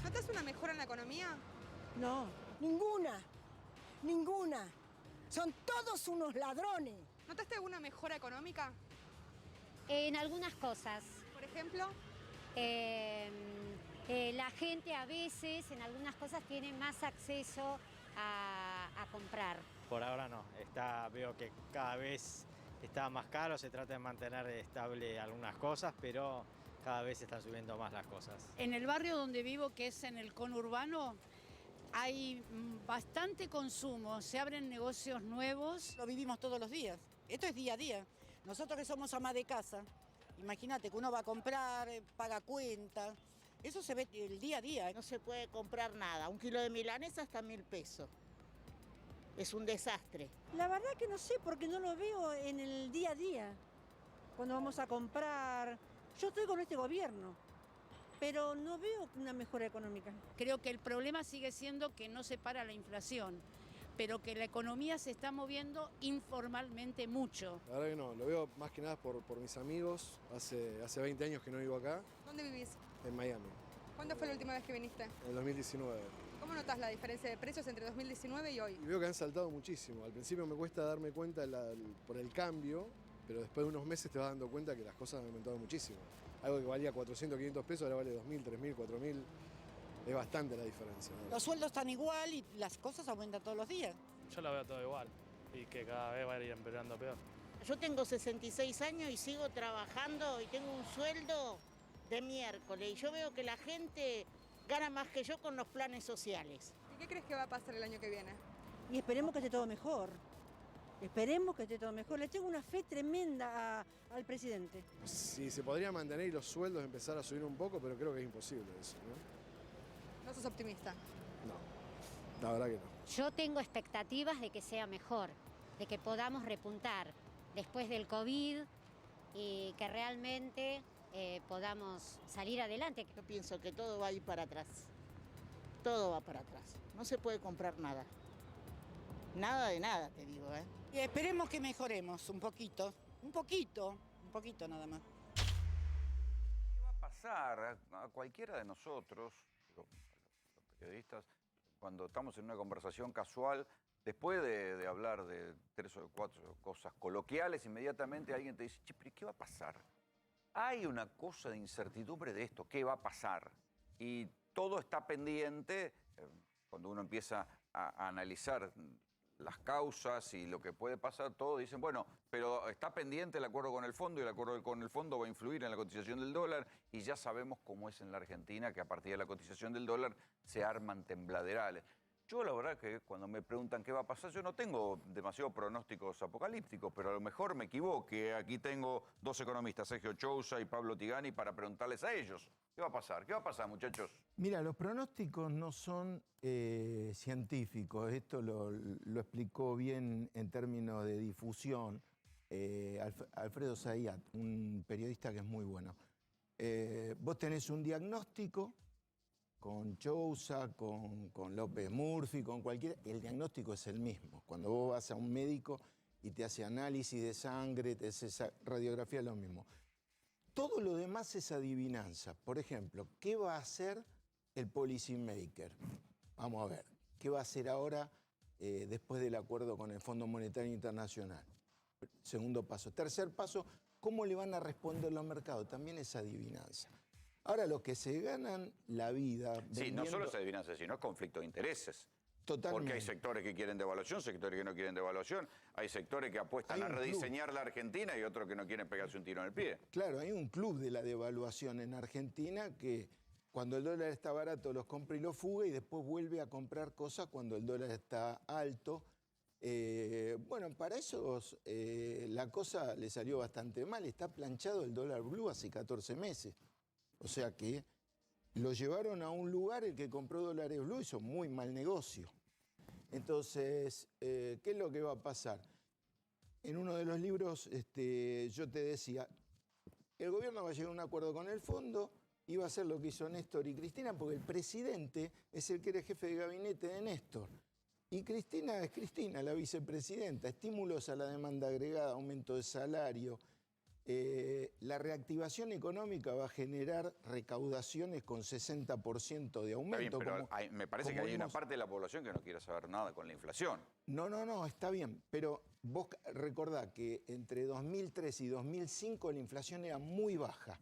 ¿Notas una mejora en la economía? No, ninguna. Son todos unos ladrones. ¿Notaste alguna mejora económica? En algunas cosas. ¿Por ejemplo? La gente a veces en algunas cosas tiene más acceso a comprar. Por ahora no, veo que cada vez está más caro, se trata de mantener estable algunas cosas, pero cada vez están subiendo más las cosas. En el barrio donde vivo, que es en el conurbano, hay bastante consumo, se abren negocios nuevos. Lo vivimos todos los días, esto es día a día. Nosotros que somos ama de casa, imagínate que uno va a comprar, paga cuenta, eso se ve el día a día. No se puede comprar nada, 1 kilo de milanesa hasta 1.000 pesos. Es un desastre. La verdad que no sé, porque no lo veo en el día a día. Cuando vamos a comprar, yo estoy con este gobierno. pero no veo una mejora económica. Creo que el problema sigue siendo que no se para la inflación, pero que la economía se está moviendo informalmente mucho. La verdad que no, lo veo más que nada por mis amigos. Hace 20 años que no vivo acá, ¿Dónde vivís? en Miami, ¿Cuándo fue la última vez que viniste? en el 2019. ¿Cómo notas la diferencia de precios entre 2019 y hoy? Y veo que han saltado muchísimo. Al principio me cuesta darme cuenta por el cambio, pero después de unos meses te vas dando cuenta que las cosas han aumentado muchísimo. Algo que valía 400, 500 pesos, ahora vale 2.000, 3.000, 4.000. Es bastante la diferencia, ¿no? Los sueldos están igual y las cosas aumentan todos los días. Yo la veo todo igual y que cada vez va a ir empeorando peor. Yo tengo 66 años y sigo trabajando y tengo un sueldo de miércoles. Y yo veo que la gente gana más que yo con los planes sociales. ¿Y qué crees que va a pasar el año que viene? Y esperemos que esté todo mejor. Esperemos que esté todo mejor. Le tengo una fe tremenda al presidente. Si se podría mantener y los sueldos empezar a subir un poco, pero creo que es imposible eso, ¿no? ¿No sos optimista? No, la verdad que no. Yo tengo expectativas de que sea mejor, de que podamos repuntar después del COVID y que realmente podamos salir adelante. Yo pienso que todo va a ir para atrás. Todo va para atrás. No se puede comprar nada. Nada de nada, te digo, ¿eh? Y esperemos que mejoremos un poquito nada más. ¿Qué va a pasar a cualquiera de nosotros, digo, los periodistas, cuando estamos en una conversación casual, después de hablar de 3 o 4 cosas coloquiales, inmediatamente alguien te dice, che, pero ¿qué va a pasar? Hay una cosa de incertidumbre de esto, ¿qué va a pasar? Y todo está pendiente, cuando uno empieza a analizar las causas y lo que puede pasar, todos dicen, bueno, pero está pendiente el acuerdo con el fondo y el acuerdo con el fondo va a influir en la cotización del dólar y ya sabemos cómo es en la Argentina, que a partir de la cotización del dólar se arman tembladerales. Yo la verdad que cuando me preguntan qué va a pasar, yo no tengo demasiados pronósticos apocalípticos, pero a lo mejor me equivoque. Aquí tengo 2 economistas, Sergio Chousa y Pablo Tigani, para preguntarles a ellos. ¿Qué va a pasar? ¿Qué va a pasar, muchachos? Mira, los pronósticos no son científicos. Esto lo explicó bien en términos de difusión Alfredo Zayat, un periodista que es muy bueno. Vos tenés un diagnóstico con Chousa, con López Murphy, con cualquiera, el diagnóstico es el mismo. Cuando vos vas a un médico y te hace análisis de sangre, te hace radiografía, es lo mismo. Todo lo demás es adivinanza. Por ejemplo, ¿qué va a hacer el policy maker? Vamos a ver, ¿qué va a hacer ahora después del acuerdo con el Fondo Monetario Internacional? Segundo paso. Tercer paso, ¿cómo le van a responder los mercados? También es adivinanza. Ahora, los que se ganan la vida... Sí, no solo es adivinanza, sino es conflicto de intereses. Totalmente. Porque hay sectores que quieren devaluación, sectores que no quieren devaluación, hay sectores que apuestan a rediseñar la Argentina y otros que no quieren pegarse un tiro en el pie. Claro, hay un club de la devaluación en Argentina que cuando el dólar está barato los compra y los fuga y después vuelve a comprar cosas cuando el dólar está alto. Bueno, para esos la cosa le salió bastante mal. Está planchado el dólar blue hace 14 meses. O sea que lo llevaron a un lugar, el que compró dólares blue hizo muy mal negocio. Entonces, ¿qué es lo que va a pasar? En uno de los libros yo te decía, el gobierno va a llegar a un acuerdo con el fondo y va a hacer lo que hizo Néstor y Cristina, porque el presidente es el que era jefe de gabinete de Néstor. Y Cristina es Cristina, la vicepresidenta. Estímulos a la demanda agregada, aumento de salario. La reactivación económica va a generar recaudaciones con 60% de aumento. Está bien, pero me parece que hay una parte de la población que no quiere saber nada con la inflación. No, está bien. Pero vos recordá que entre 2003 y 2005 la inflación era muy baja.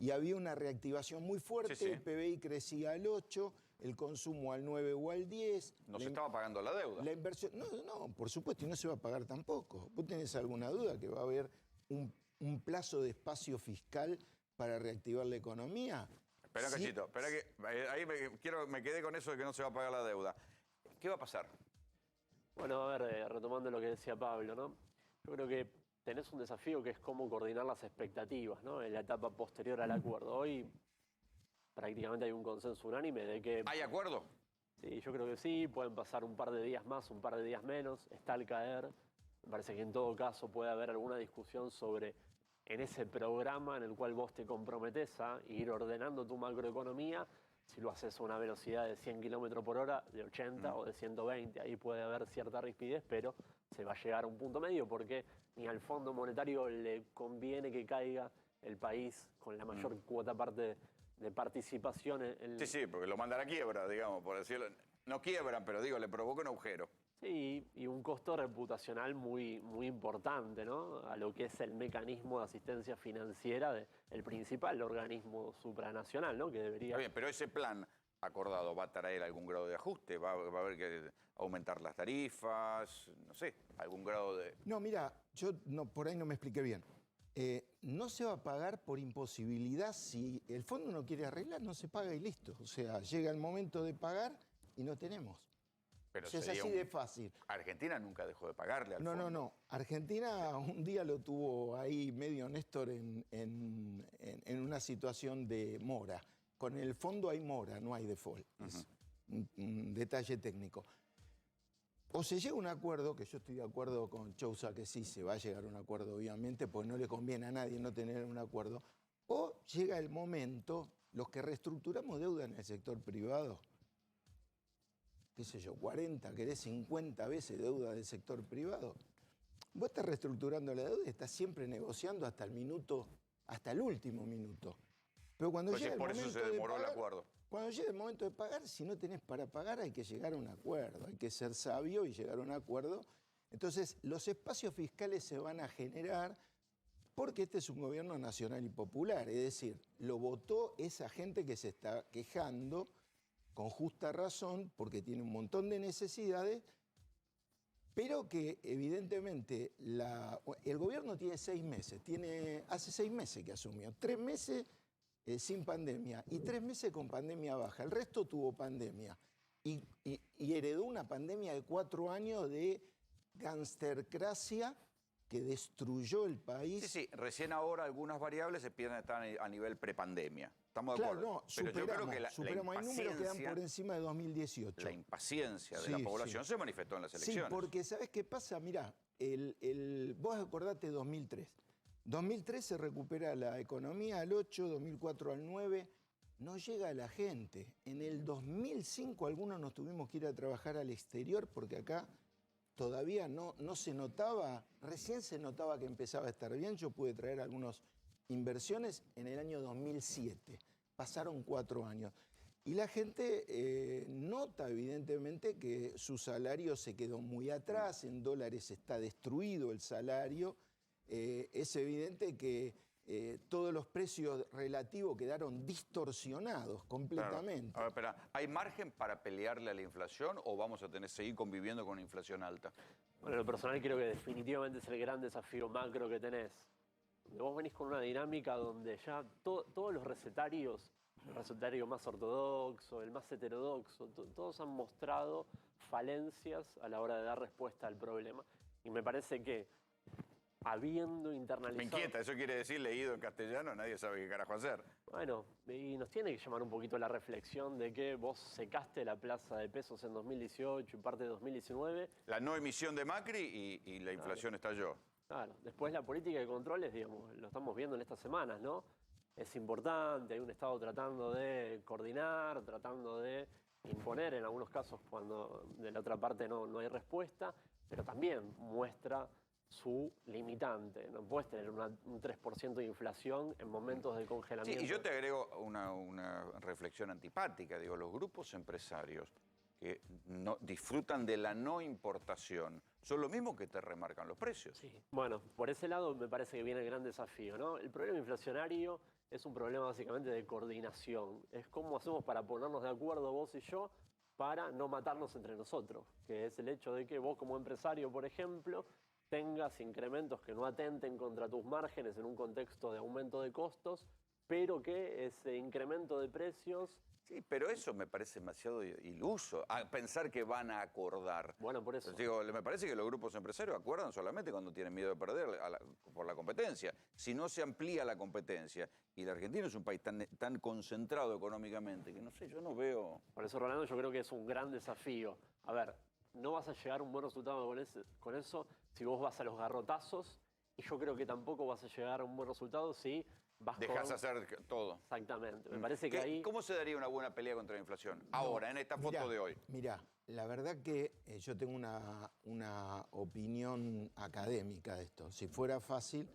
Y había una reactivación muy fuerte, el PBI crecía al 8%, el consumo al 9 o al 10. No se estaba pagando la deuda. La inversión, no, por supuesto, y no se va a pagar tampoco. ¿Vos tenés alguna duda que va a haber un plazo de espacio fiscal para reactivar la economía? Espera un cachito, espera que ahí me quedé con eso de que no se va a pagar la deuda. ¿Qué va a pasar? Bueno, a ver, retomando lo que decía Pablo, ¿no? Yo creo que tenés un desafío que es cómo coordinar las expectativas, ¿no? En la etapa posterior al acuerdo. Hoy prácticamente hay un consenso unánime de que... ¿Hay acuerdo? Sí, yo creo que sí, pueden pasar un par de días más, un par de días menos, está al caer. Me parece que en todo caso puede haber alguna discusión sobre en ese programa en el cual vos te comprometés a ir ordenando tu macroeconomía, si lo haces a una velocidad de 100 km por hora, de 80 o de 120, ahí puede haber cierta rispidez, pero se va a llegar a un punto medio porque ni al Fondo Monetario le conviene que caiga el país con la mayor cuota parte de participación en... Sí, porque lo manda a la quiebra, digamos, por decirlo. No quiebran, pero digo, le provoca un agujero. Sí, y un costo reputacional muy, muy importante, ¿no? A lo que es el mecanismo de asistencia financiera del principal organismo supranacional, ¿no? Que debería... Está bien, pero ese plan acordado va a traer algún grado de ajuste, va a haber que aumentar las tarifas, no sé, algún grado de... No, mira, yo por ahí no me expliqué bien. No se va a pagar por imposibilidad. Si el fondo no quiere arreglar, no se paga y listo. O sea, llega el momento de pagar y no tenemos. Pero O sea, es así de fácil. Argentina nunca dejó de pagarle al fondo. No. Argentina un día lo tuvo ahí medio Néstor en una situación de mora. Con el fondo hay mora, no hay default. Es un detalle técnico. O se llega a un acuerdo, que yo estoy de acuerdo con Chousa, que sí se va a llegar a un acuerdo, obviamente, porque no le conviene a nadie no tener un acuerdo. O llega el momento, los que reestructuramos deuda en el sector privado, qué sé yo, 40, querés 50 veces deuda del sector privado. Vos estás reestructurando la deuda y estás siempre negociando hasta el último minuto. Pero cuando Pues llega el por eso momento se demoró de pagar, el acuerdo. Cuando llega el momento de pagar, si no tenés para pagar, hay que llegar a un acuerdo. Hay que ser sabio y llegar a un acuerdo. Entonces, los espacios fiscales se van a generar porque este es un gobierno nacional y popular. Es decir, lo votó esa gente que se está quejando con justa razón, porque tiene un montón de necesidades, pero que evidentemente el gobierno tiene 6 meses, hace 6 meses que asumió, 3 meses sin pandemia y 3 meses con pandemia baja. El resto tuvo pandemia y heredó una pandemia de 4 años de gangstercracia que destruyó el país. Sí, recién ahora algunas variables se pierden estar a nivel prepandemia. Estamos de acuerdo. Claro, pero yo creo que la superamos. Hay números que dan por encima de 2018. La impaciencia de la población se manifestó en las elecciones. Sí, porque ¿sabés qué pasa? Mirá, vos acordate 2003. 2003 se recupera la economía al 8, 2004 al 9. No llega a la gente. En el 2005 algunos nos tuvimos que ir a trabajar al exterior porque acá todavía no se notaba, recién se notaba que empezaba a estar bien. Yo pude traer algunas inversiones en el año 2007. Pasaron 4 años. Y la gente nota evidentemente que su salario se quedó muy atrás, en dólares está destruido el salario. Es evidente que todos los precios relativos quedaron distorsionados completamente. Claro. A ver, espera, ¿hay margen para pelearle a la inflación o vamos a seguir conviviendo con una inflación alta? Bueno, en lo personal creo que definitivamente es el gran desafío macro que tenés. Vos venís con una dinámica donde ya todos los recetarios, el recetario más ortodoxo, el más heterodoxo, todos han mostrado falencias a la hora de dar respuesta al problema. Y me parece que habiendo internalizado... Me inquieta, eso quiere decir, leído en castellano, nadie sabe qué carajo hacer. Bueno, y nos tiene que llamar un poquito la reflexión de que vos secaste la plaza de pesos en 2018 y parte de 2019. La no emisión de Macri y la inflación estalló. Claro, después la política de controles, digamos, lo estamos viendo en estas semanas, ¿no? Es importante, hay un Estado tratando de coordinar, tratando de imponer en algunos casos cuando de la otra parte no hay respuesta, pero también muestra su limitante. No puedes tener un 3% de inflación en momentos de congelamiento. Sí, y yo te agrego una reflexión antipática. Digo, los grupos empresarios que disfrutan de la no importación son lo mismo que te remarcan los precios. Sí. Bueno, por ese lado me parece que viene el gran desafío, ¿no? El problema inflacionario es un problema básicamente de coordinación. Es cómo hacemos para ponernos de acuerdo vos y yo para no matarnos entre nosotros, que es el hecho de que vos como empresario, por ejemplo, tengas incrementos que no atenten contra tus márgenes en un contexto de aumento de costos, pero que ese incremento de precios... Sí, pero eso me parece demasiado iluso, pensar que van a acordar. Bueno, por eso. Digo, me parece que los grupos empresarios acuerdan solamente cuando tienen miedo de perder por la competencia. Si no se amplía la competencia, y la Argentina es un país tan concentrado económicamente, que no sé, yo no veo... Por eso, Rolando, yo creo que es un gran desafío. A ver, no vas a llegar a un buen resultado con eso si vos vas a los garrotazos Y yo creo que tampoco vas a llegar a un buen resultado si vas Dejás hacer todo. Exactamente. Me parece que ahí... ¿Cómo se daría una buena pelea contra la inflación? Ahora, en esta foto de hoy. Mirá, la verdad que yo tengo una opinión académica de esto. Si fuera fácil,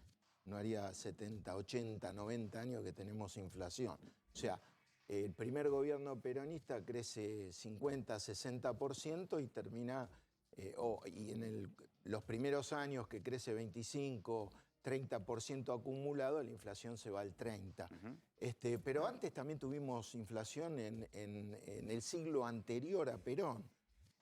no haría 70, 80, 90 años que tenemos inflación. O sea, el primer gobierno peronista crece 50, 60% y termina... y en los primeros años que crece 25, 30% acumulado, la inflación se va al 30%. Pero antes también tuvimos inflación en el siglo anterior a Perón.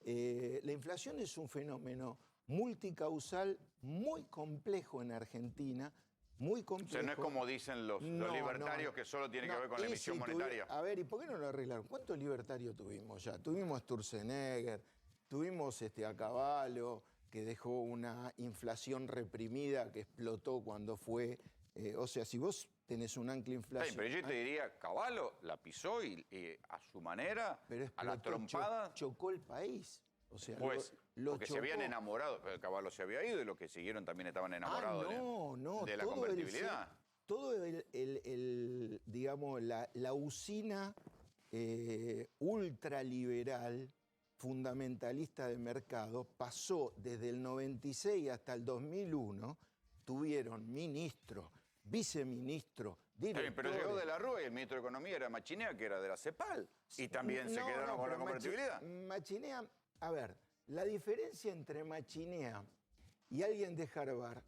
La inflación es un fenómeno multicausal muy complejo en Argentina, muy complejo. O sea, no es como dicen los libertarios que solo tiene que ver con la emisión monetaria. A ver, ¿y por qué no lo arreglaron? ¿Cuántos libertarios tuvimos ya? Tuvimos Sturzenegger, tuvimos a Cavallo, que dejó una inflación reprimida que explotó cuando fue... o sea, si vos tenés un ancla inflación... Pero yo te diría, Cavallo la pisó y a su manera, a la trompada... Chocó el país. O sea, pues, porque chocó. se habían enamorado, pero Cavallo se había ido y los que siguieron también estaban enamorados de la convertibilidad. Todo digamos, la usina ultraliberal, fundamentalista de mercado, pasó desde el 96 hasta el 2001, tuvieron ministro, viceministro, directores... Pero llegó de la Rúa y el ministro de Economía era Machinea, que era de la CEPAL, y también se quedaron con la convertibilidad. Machinea, a ver, la diferencia entre Machinea y alguien de Harvard,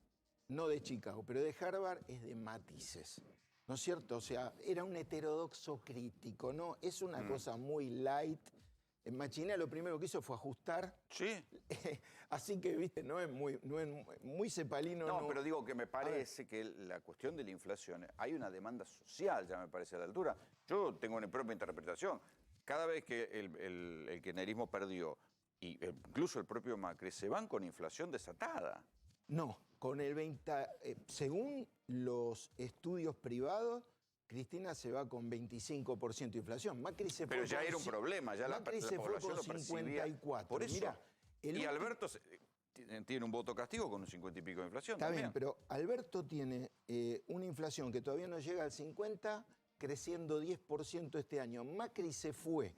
no de Chicago, pero de Harvard, es de matices, ¿no es cierto? O sea, era un heterodoxo crítico, ¿no? Es una cosa muy light. En Machinea lo primero que hizo fue ajustar. Sí. Así que, viste, no es muy cepalino. No, pero digo que me parece que la cuestión de la inflación, hay una demanda social, ya me parece a la altura. Yo tengo una propia interpretación. Cada vez que el kirchnerismo perdió, y incluso el propio Macri, se van con inflación desatada. No, con el 20... según los estudios privados, Cristina se va con 25% de inflación. Macri se fue pero ya era un problema, ya Macri la se fue población con lo percibía. 54. Por eso. Mirá, y Alberto tiene un voto castigo con un 50 y pico de inflación. Está también. bien, pero Alberto tiene una inflación que todavía no llega al 50%, creciendo 10% este año. Macri se fue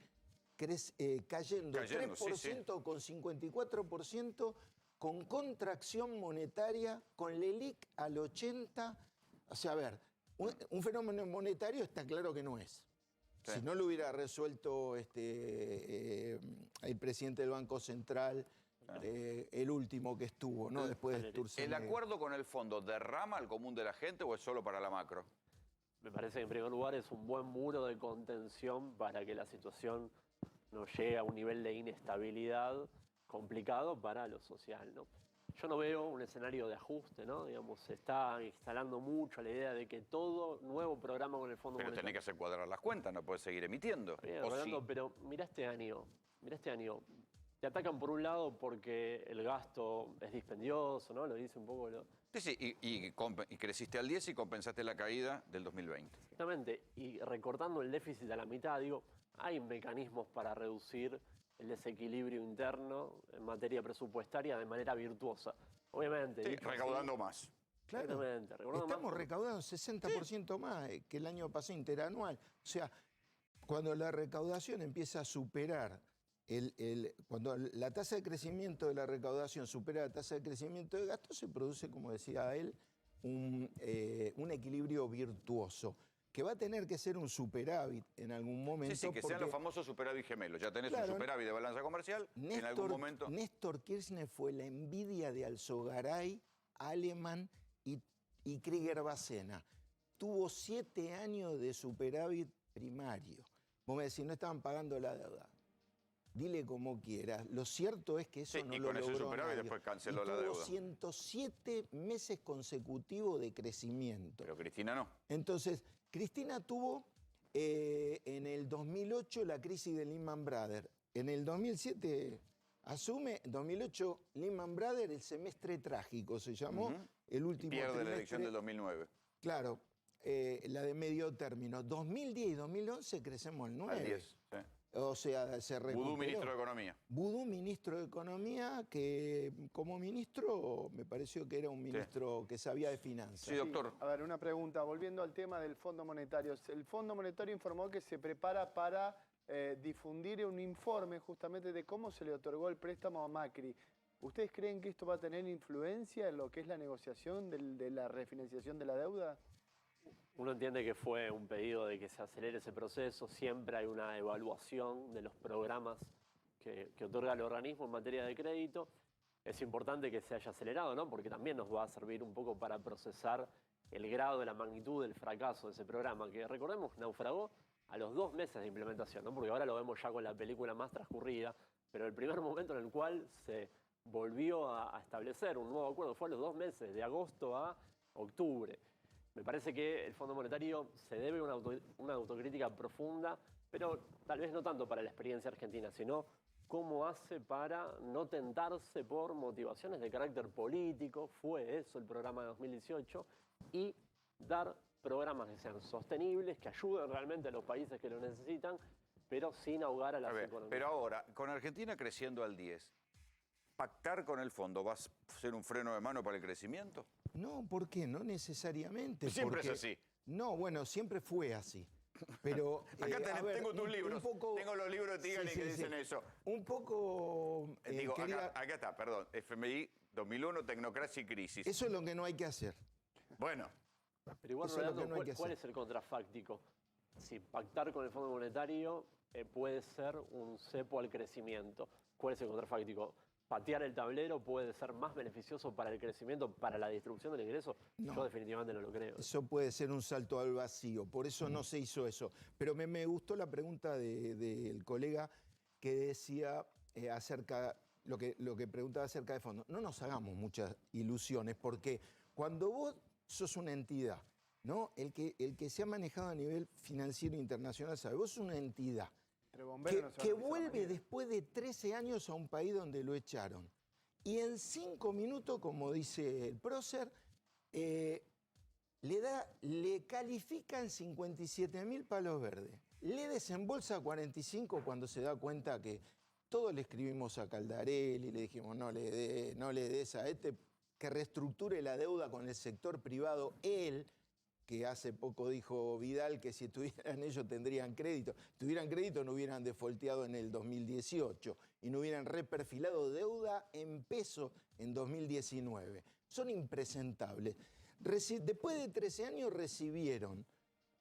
cayendo 3% con 54%, con contracción monetaria, con LELIC al 80%. O sea, a ver, un fenómeno monetario está claro que no es. Sí. Si no lo hubiera resuelto el presidente del Banco Central, el último que estuvo, ¿no? Después de Sturzenegger. ¿El acuerdo con el fondo derrama al común de la gente o es solo para la macro? Me parece que en primer lugar es un buen muro de contención para que la situación no llegue a un nivel de inestabilidad complicado para lo social, ¿no? Yo no veo un escenario de ajuste, ¿no? Digamos, se está instalando mucho la idea de que todo nuevo programa con el Fondo Monetario... Pero tenés que hacer cuadrar las cuentas, no puedes seguir emitiendo. Bien, Rolando, sí. Pero mirá este año. Te atacan por un lado porque el gasto es dispendioso, ¿no? Lo dice un poco... Sí, y creciste al 10 y compensaste la caída del 2020. Exactamente, y recortando el déficit a la mitad, digo, hay mecanismos para reducir el desequilibrio interno en materia presupuestaria de manera virtuosa. Obviamente. Sí, recaudando más. Claro, estamos recaudando 60% más que el año pasado interanual. O sea, cuando la recaudación empieza a superar, cuando la tasa de crecimiento de la recaudación supera la tasa de crecimiento de gasto, se produce, como decía él, un equilibrio virtuoso, que va a tener que ser un superávit en algún momento. Sí, que sean los famosos superávit gemelos. Ya tenés un superávit de balanza comercial en algún momento. Néstor Kirchner fue la envidia de Alzogaray, Alemán y Krieger-Bacena. Tuvo 7 años de superávit primario. Vos me decís, no estaban pagando la deuda. Dile como quieras. Lo cierto es que eso no lo logró. Y con ese superávit después canceló la deuda. Tuvo 107 meses consecutivos de crecimiento. Pero Cristina no. Entonces, Cristina tuvo en el 2008 la crisis de Lehman Brothers. En el 2007 asume, en 2008 Lehman Brothers, el semestre trágico se llamó, el último pierde trimestre. La elección del 2009. Claro, la de medio término. 2010 y 2011 crecemos al 9. Al 10, sí. O sea, se recuperó. Vudú, ministro de Economía. Vudú, ministro de Economía, que como ministro me pareció que era un ministro que sabía de finanzas. Sí, doctor. A ver, una pregunta, volviendo al tema del Fondo Monetario. El Fondo Monetario informó que se prepara para difundir un informe justamente de cómo se le otorgó el préstamo a Macri. ¿Ustedes creen que esto va a tener influencia en lo que es la negociación de la refinanciación de la deuda? Uno entiende que fue un pedido de que se acelere ese proceso. Siempre hay una evaluación de los programas que otorga el organismo en materia de crédito. Es importante que se haya acelerado, ¿no? Porque también nos va a servir un poco para procesar el grado de la magnitud del fracaso de ese programa, que recordemos naufragó a los 2 meses de implementación, ¿no? Porque ahora lo vemos ya con la película más transcurrida, pero el primer momento en el cual se volvió a establecer un nuevo acuerdo fue a los 2 meses, de agosto a octubre. Me parece que el Fondo Monetario se debe una autocrítica profunda, pero tal vez no tanto para la experiencia argentina, sino cómo hace para no tentarse por motivaciones de carácter político, fue eso el programa de 2018, y dar programas que sean sostenibles, que ayuden realmente a los países que lo necesitan, pero sin ahogar a las economías. Pero ahora, con Argentina creciendo al 10, ¿pactar con el fondo va a ser un freno de mano para el crecimiento? No, ¿por qué? No necesariamente. Siempre porque... es así. No, bueno, siempre fue así. Pero acá tengo tus libros, tengo los libros de Tigani que dicen eso. Un poco... Digo, acá está, perdón, FMI 2001, Tecnocracia y Crisis. Eso es lo que no hay que hacer. Bueno. Pero igual, Rolando, ¿cuál es el contrafáctico? Si pactar con el Fondo Monetario puede ser un cepo al crecimiento. ¿Cuál es el contrafáctico? ¿Patear el tablero puede ser más beneficioso para el crecimiento, para la distribución del ingreso? No. Yo definitivamente no lo creo. Eso puede ser un salto al vacío, por eso no se hizo eso. Pero me gustó la pregunta del colega que decía acerca, lo que preguntaba acerca de fondo. No nos hagamos muchas ilusiones, porque cuando vos sos una entidad, ¿no? El que se ha manejado a nivel financiero internacional, sabe, vos sos una entidad que vuelve después de 13 años a un país donde lo echaron. Y en 5 minutos, como dice el prócer, le califican 57.000 palos verdes. Le desembolsa 45 cuando se da cuenta que todos le escribimos a Caldarelli y le dijimos no le des a este que reestructure la deuda con el sector privado. Él, que hace poco dijo Vidal que si tuvieran ellos tendrían crédito. Si tuvieran crédito no hubieran defaulteado en el 2018 y no hubieran reperfilado deuda en peso en 2019. Son impresentables. Después de 13 años recibieron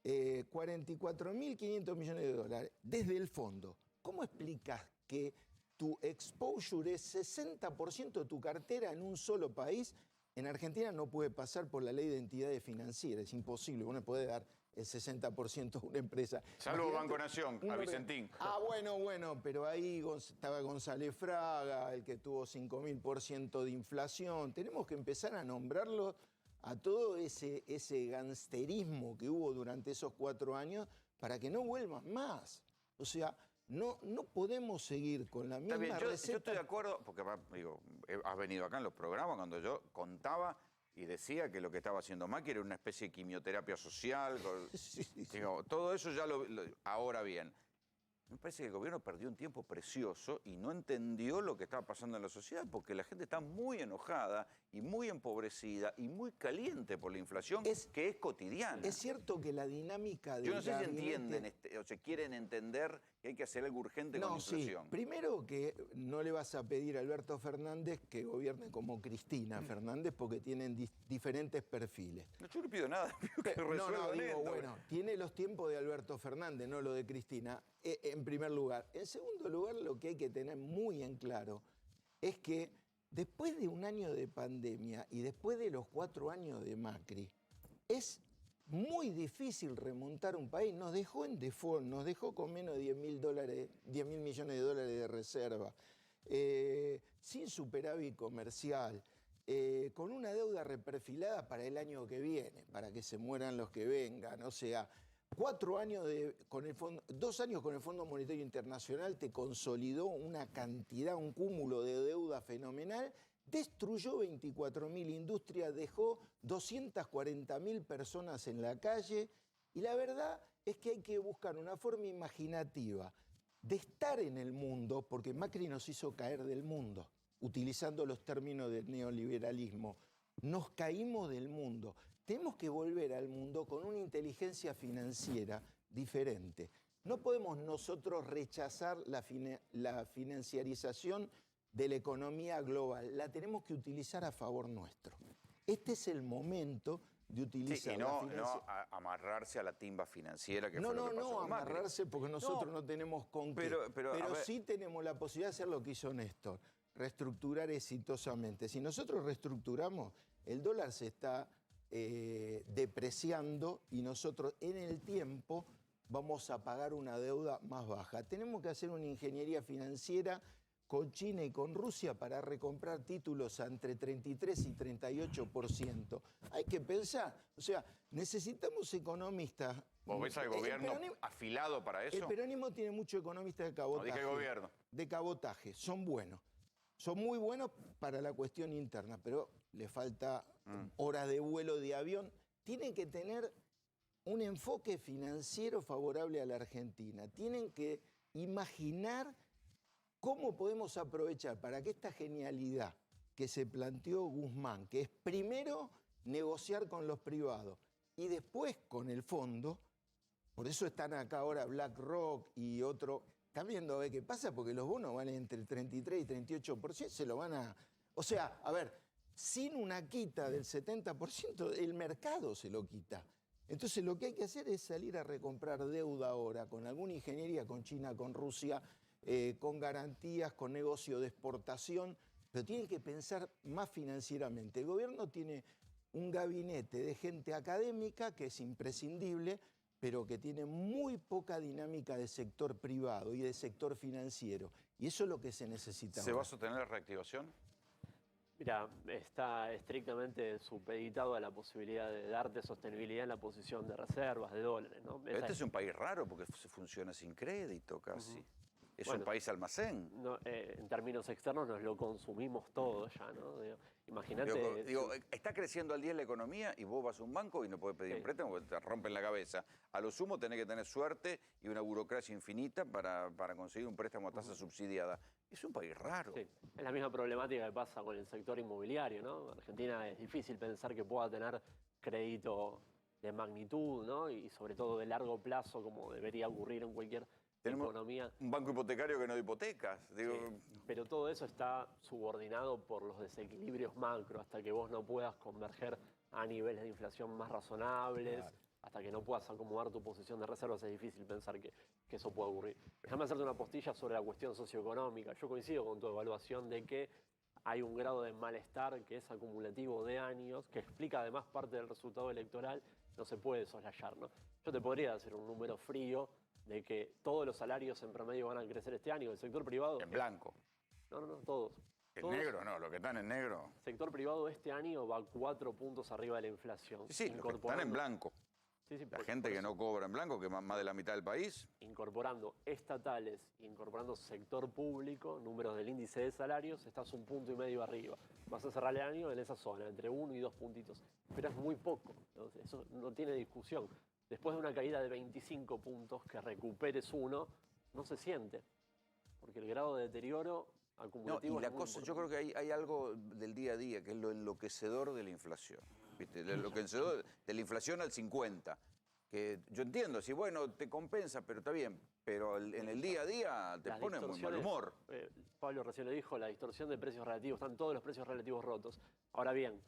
44.500 millones de dólares desde el fondo. ¿Cómo explicas que tu exposure es 60% de tu cartera en un solo país? En Argentina no puede pasar por la ley de entidades financieras, es imposible, uno puede dar el 60% a una empresa. Salvo Banco Nación, a Vicentín. Bueno, pero ahí estaba González Fraga, el que tuvo 5.000% de inflación. Tenemos que empezar a nombrarlo a todo ese gangsterismo que hubo durante esos 4 años para que no vuelvan más. O sea, no podemos seguir con la misma receta. Yo estoy de acuerdo, porque digo, has venido acá en los programas cuando yo contaba y decía que lo que estaba haciendo Macri era una especie de quimioterapia social. Digo, todo eso ya ahora bien. Me parece que el gobierno perdió un tiempo precioso y no entendió lo que estaba pasando en la sociedad porque la gente está muy enojada y muy empobrecida y muy caliente por la inflación que es cotidiana. Es cierto que la dinámica de... Yo no sé si entienden o se quieren entender que hay que hacer algo urgente con la inflación. Sí. Primero que no le vas a pedir a Alberto Fernández que gobierne como Cristina Fernández porque tienen diferentes perfiles. No, yo no pido nada, pido que resuelva lento. Bueno, tiene los tiempos de Alberto Fernández, no lo de Cristina, en primer lugar. En segundo lugar, lo que hay que tener muy en claro es que después de un año de pandemia y después de los 4 años de Macri, es muy difícil remontar un país. Nos dejó en default, nos dejó con menos de 10.000 millones de dólares de reserva, sin superávit comercial, con una deuda reperfilada para el año que viene, para que se mueran los que vengan. O sea, 2 años con el Fondo Monetario Internacional te consolidó una cantidad, un cúmulo de deuda fenomenal, destruyó 24.000 industrias, dejó 240.000 personas en la calle y la verdad es que hay que buscar una forma imaginativa de estar en el mundo, porque Macri nos hizo caer del mundo, utilizando los términos del neoliberalismo. Nos caímos del mundo. Tenemos que volver al mundo con una inteligencia financiera diferente. No podemos nosotros rechazar la financiarización de la economía global. La tenemos que utilizar a favor nuestro. Este es el momento de utilizar no amarrarse a la timba financiera que fue lo que pasó con Macri. Amarrarse porque nosotros no tenemos con qué. Pero sí tenemos la posibilidad de hacer lo que hizo Néstor, reestructurar exitosamente. Si nosotros reestructuramos, el dólar se está depreciando y nosotros en el tiempo vamos a pagar una deuda más baja. Tenemos que hacer una ingeniería financiera con China y con Rusia para recomprar títulos a entre 33 y 38%. Hay que pensar, o sea, necesitamos economistas. ¿Vos ves al gobierno afilado para eso? El peronismo tiene muchos economistas de cabotaje. No dije gobierno. De cabotaje, son buenos. Son muy buenos para la cuestión interna, pero le falta horas de vuelo de avión. Tienen que tener un enfoque financiero favorable a la Argentina. Tienen que imaginar cómo podemos aprovechar para que esta genialidad que se planteó Guzmán, que es primero negociar con los privados y después con el fondo, por eso están acá ahora BlackRock y otro, están viendo a ver qué pasa, porque los bonos valen entre el 33 y 38%, se lo van a... O sea, a ver, sin una quita del 70%, el mercado se lo quita. Entonces lo que hay que hacer es salir a recomprar deuda ahora, con alguna ingeniería, con China, con Rusia, con garantías, con negocio de exportación, pero tienen que pensar más financieramente. El gobierno tiene un gabinete de gente académica que es imprescindible, pero que tiene muy poca dinámica de sector privado y de sector financiero. Y eso es lo que se necesita. ¿Se va a sostener la reactivación? Mira, está estrictamente supeditado a la posibilidad de darte sostenibilidad en la posición de reservas, de dólares, ¿no? Este es un país raro porque se funciona sin crédito casi. Es un país almacén. No, en términos externos nos lo consumimos todo ya, ¿no? Imagínate... Está creciendo al día la economía y vos vas a un banco y no podés pedir un préstamo porque te rompen la cabeza. A lo sumo tenés que tener suerte y una burocracia infinita para conseguir un préstamo a tasa subsidiada. Es un país raro. Sí, es la misma problemática que pasa con el sector inmobiliario, ¿no? Argentina es difícil pensar que pueda tener crédito de magnitud, ¿no? Y sobre todo de largo plazo, como debería ocurrir en cualquier economía. Un banco hipotecario que no da hipotecas. Digo... Sí, pero todo eso está subordinado por los desequilibrios macro, hasta que vos no puedas converger a niveles de inflación más razonables, claro, hasta que no puedas acomodar tu posición de reservas, es difícil pensar que eso pueda ocurrir. Déjame hacerte una postilla sobre la cuestión socioeconómica. Yo coincido con tu evaluación de que hay un grado de malestar que es acumulativo de años, que explica además parte del resultado electoral, no se puede soslayar, ¿no? Yo te podría hacer un número frío de que todos los salarios en promedio van a crecer este año. El sector privado... En blanco. No, todos. En negro, no, los que están en negro. El sector privado este año va 4 puntos arriba de la inflación. Sí, los que están en blanco. Sí, la gente que no cobra en blanco, que es más de la mitad del país. Incorporando estatales, incorporando sector público, números del índice de salarios, estás 1,5 puntos arriba. Vas a cerrar el año en esa zona, entre 1 y 2 puntitos. Pero es muy poco, entonces, eso no tiene discusión. Después de una caída de 25 puntos, que recuperes 1, no se siente. Porque el grado de deterioro acumulativo... No, y la cosa, yo creo que hay algo del día a día, que es lo enloquecedor de la inflación. ¿Viste? El enloquecedor de la inflación al 50. Que yo entiendo, si bueno, te compensa, pero está bien. Pero en el día a día te pone muy mal humor. Pablo recién lo dijo, la distorsión de precios relativos. Están todos los precios relativos rotos. Ahora bien,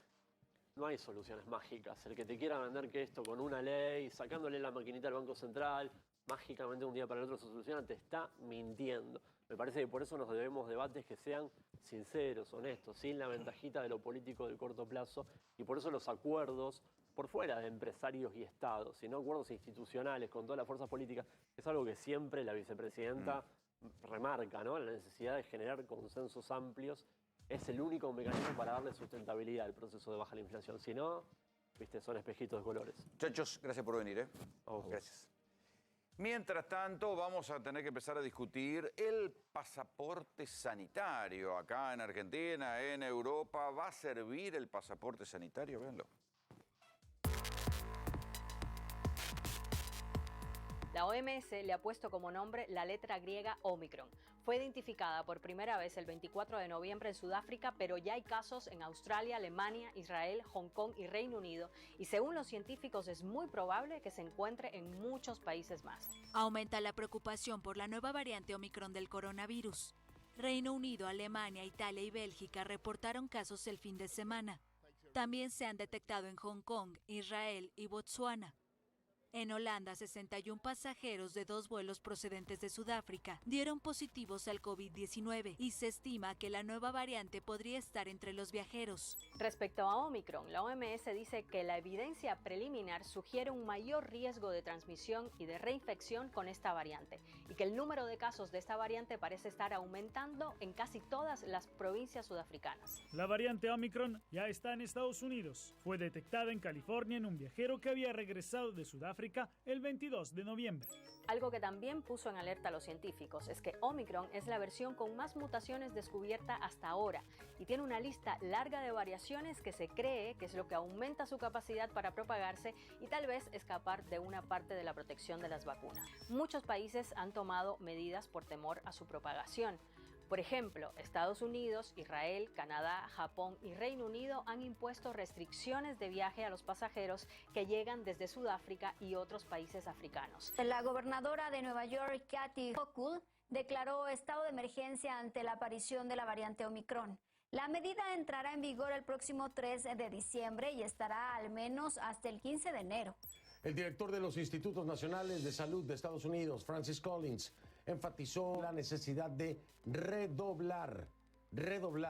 no hay soluciones mágicas. El que te quiera vender que esto con una ley, sacándole la maquinita al Banco Central, mágicamente un día para el otro se soluciona, te está mintiendo. Me parece que por eso nos debemos debates que sean sinceros, honestos, sin la ventajita de lo político del corto plazo, y por eso los acuerdos por fuera de empresarios y estados, sino acuerdos institucionales con todas las fuerzas políticas, es algo que siempre la vicepresidenta remarca, ¿no? La necesidad de generar consensos amplios es el único mecanismo para darle sustentabilidad al proceso de baja la inflación. Si no, viste, son espejitos de colores. Muchachos, gracias por venir, Gracias. Mientras tanto, vamos a tener que empezar a discutir el pasaporte sanitario. Acá en Argentina, en Europa, ¿va a servir el pasaporte sanitario? Véanlo. La La OMS le ha puesto como nombre la letra griega Omicron. Fue identificada por primera vez el 24 de noviembre en Sudáfrica, pero ya hay casos en Australia, Alemania, Israel, Hong Kong y Reino Unido. Y según los científicos es muy probable que se encuentre en muchos países más. Aumenta la preocupación por la nueva variante Omicron del coronavirus. Reino Unido, Alemania, Italia y Bélgica reportaron casos el fin de semana. También se han detectado en Hong Kong, Israel y Botsuana. En Holanda, 61 pasajeros de 2 vuelos procedentes de Sudáfrica dieron positivos al COVID-19 y se estima que la nueva variante podría estar entre los viajeros. Respecto a Omicron, la OMS dice que la evidencia preliminar sugiere un mayor riesgo de transmisión y de reinfección con esta variante y que el número de casos de esta variante parece estar aumentando en casi todas las provincias sudafricanas. La variante Omicron ya está en Estados Unidos. Fue detectada en California en un viajero que había regresado de Sudáfrica el 22 de noviembre. Algo que también puso en alerta a los científicos es que Omicron es la versión con más mutaciones descubierta hasta ahora y tiene una lista larga de variaciones que se cree que es lo que aumenta su capacidad para propagarse y tal vez escapar de una parte de la protección de las vacunas. Muchos países han tomado medidas por temor a su propagación. Por ejemplo, Estados Unidos, Israel, Canadá, Japón y Reino Unido han impuesto restricciones de viaje a los pasajeros que llegan desde Sudáfrica y otros países africanos. La gobernadora de Nueva York, Kathy Hochul, declaró estado de emergencia ante la aparición de la variante Omicron. La medida entrará en vigor el próximo 3 de diciembre y estará al menos hasta el 15 de enero. El director de los Institutos Nacionales de Salud de Estados Unidos, Francis Collins, enfatizó la necesidad de redoblar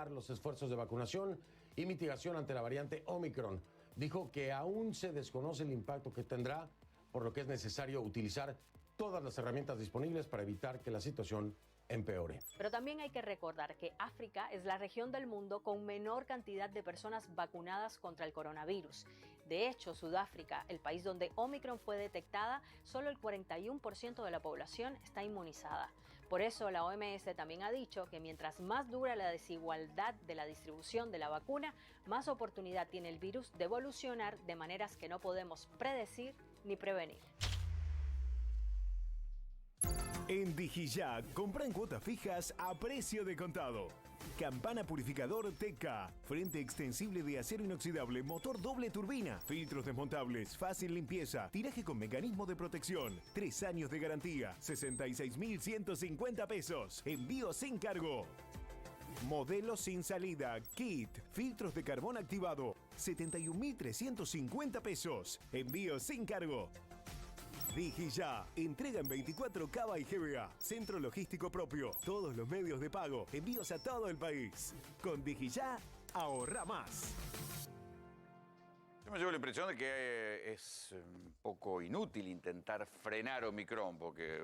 los esfuerzos de vacunación y mitigación ante la variante Omicron. Dijo que aún se desconoce el impacto que tendrá, por lo que es necesario utilizar todas las herramientas disponibles para evitar que la situación empeore. Pero también hay que recordar que África es la región del mundo con menor cantidad de personas vacunadas contra el coronavirus. De hecho, Sudáfrica, el país donde Omicron fue detectada, solo el 41% de la población está inmunizada. Por eso la OMS también ha dicho que mientras más dura la desigualdad de la distribución de la vacuna, más oportunidad tiene el virus de evolucionar de maneras que no podemos predecir ni prevenir. En Digiyá, compra en cuotas fijas a precio de contado. Campana purificador TK, frente extensible de acero inoxidable, motor doble turbina, filtros desmontables, fácil limpieza, tiraje con mecanismo de protección, 3 años de garantía, 66.150 pesos, envío sin cargo. Modelo sin salida, kit, filtros de carbón activado, 71.350 pesos, envío sin cargo. Digiyá, entrega en 24 Cava y GBA, centro logístico propio, todos los medios de pago, envíos a todo el país. Con Digiyá, ahorra más. Yo me llevo la impresión de que es un poco inútil intentar frenar Omicron, porque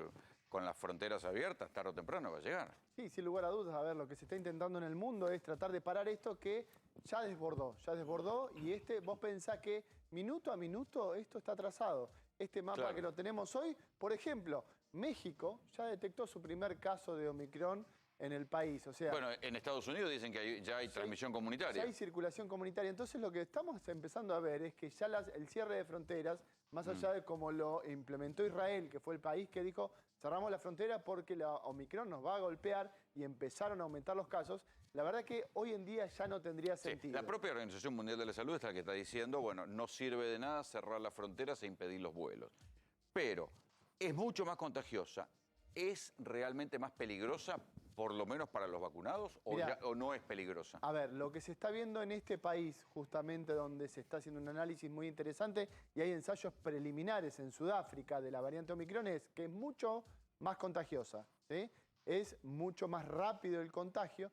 con las fronteras abiertas, tarde o temprano va a llegar. Sí, sin lugar a dudas. A ver, lo que se está intentando en el mundo es tratar de parar esto que ya desbordó y vos pensás que minuto a minuto esto está atrasado. Este mapa que lo tenemos hoy, por ejemplo, México ya detectó su primer caso de Omicron en el país. O sea, bueno, en Estados Unidos dicen que ya hay transmisión comunitaria. Ya hay circulación comunitaria. Entonces lo que estamos empezando a ver es que ya el cierre de fronteras, más allá de cómo lo implementó Israel, que fue el país que dijo cerramos la frontera porque la Omicron nos va a golpear y empezaron a aumentar los casos, la verdad que hoy en día ya no tendría sentido. La propia Organización Mundial de la Salud es la que está diciendo, bueno, no sirve de nada cerrar las fronteras e impedir los vuelos. Pero es mucho más contagiosa, es realmente más peligrosa, por lo menos para los vacunados, o no es peligrosa. A ver, lo que se está viendo en este país, justamente donde se está haciendo un análisis muy interesante y hay ensayos preliminares en Sudáfrica de la variante Omicron, es que es mucho más contagiosa, ¿sí? Es mucho más rápido el contagio.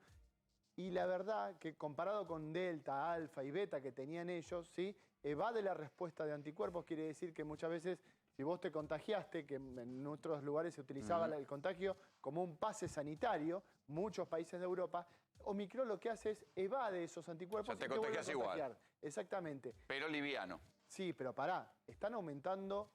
Y la verdad que comparado con Delta, Alfa y Beta que tenían ellos, ¿sí? Evade la respuesta de anticuerpos. Quiere decir que muchas veces, si vos te contagiaste, que en otros lugares se utilizaba el contagio como un pase sanitario, muchos países de Europa, Omicron lo que hace es evade esos anticuerpos. O sea, te contagias igual. Exactamente. Pero liviano. Sí, pero pará. Están aumentando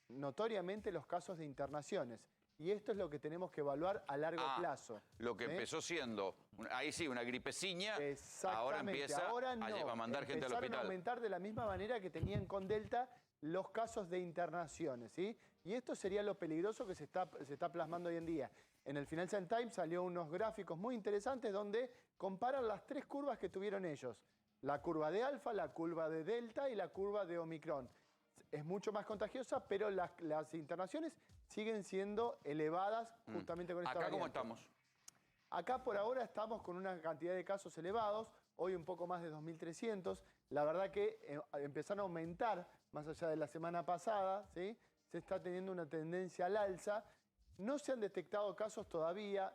notoriamente los casos de internaciones. Y esto es lo que tenemos que evaluar a largo plazo. Lo que empezó siendo, ahí sí, una gripeciña, ahora empieza a mandar gente al hospital. Empezaron a aumentar de la misma manera que tenían con Delta los casos de internaciones, ¿sí? Y esto sería lo peligroso que se está plasmando hoy en día. En el Financial Times salió unos gráficos muy interesantes donde comparan las 3 curvas que tuvieron ellos. La curva de alfa, la curva de delta y la curva de omicron. Es mucho más contagiosa, pero las internaciones siguen siendo elevadas justamente con esta ¿Acá variante. cómo estamos? Acá por ahora estamos con una cantidad de casos elevados, hoy un poco más de 2.300. La verdad que empezaron a aumentar más allá de la semana pasada, ¿sí? Se está teniendo una tendencia al alza. No se han detectado casos todavía,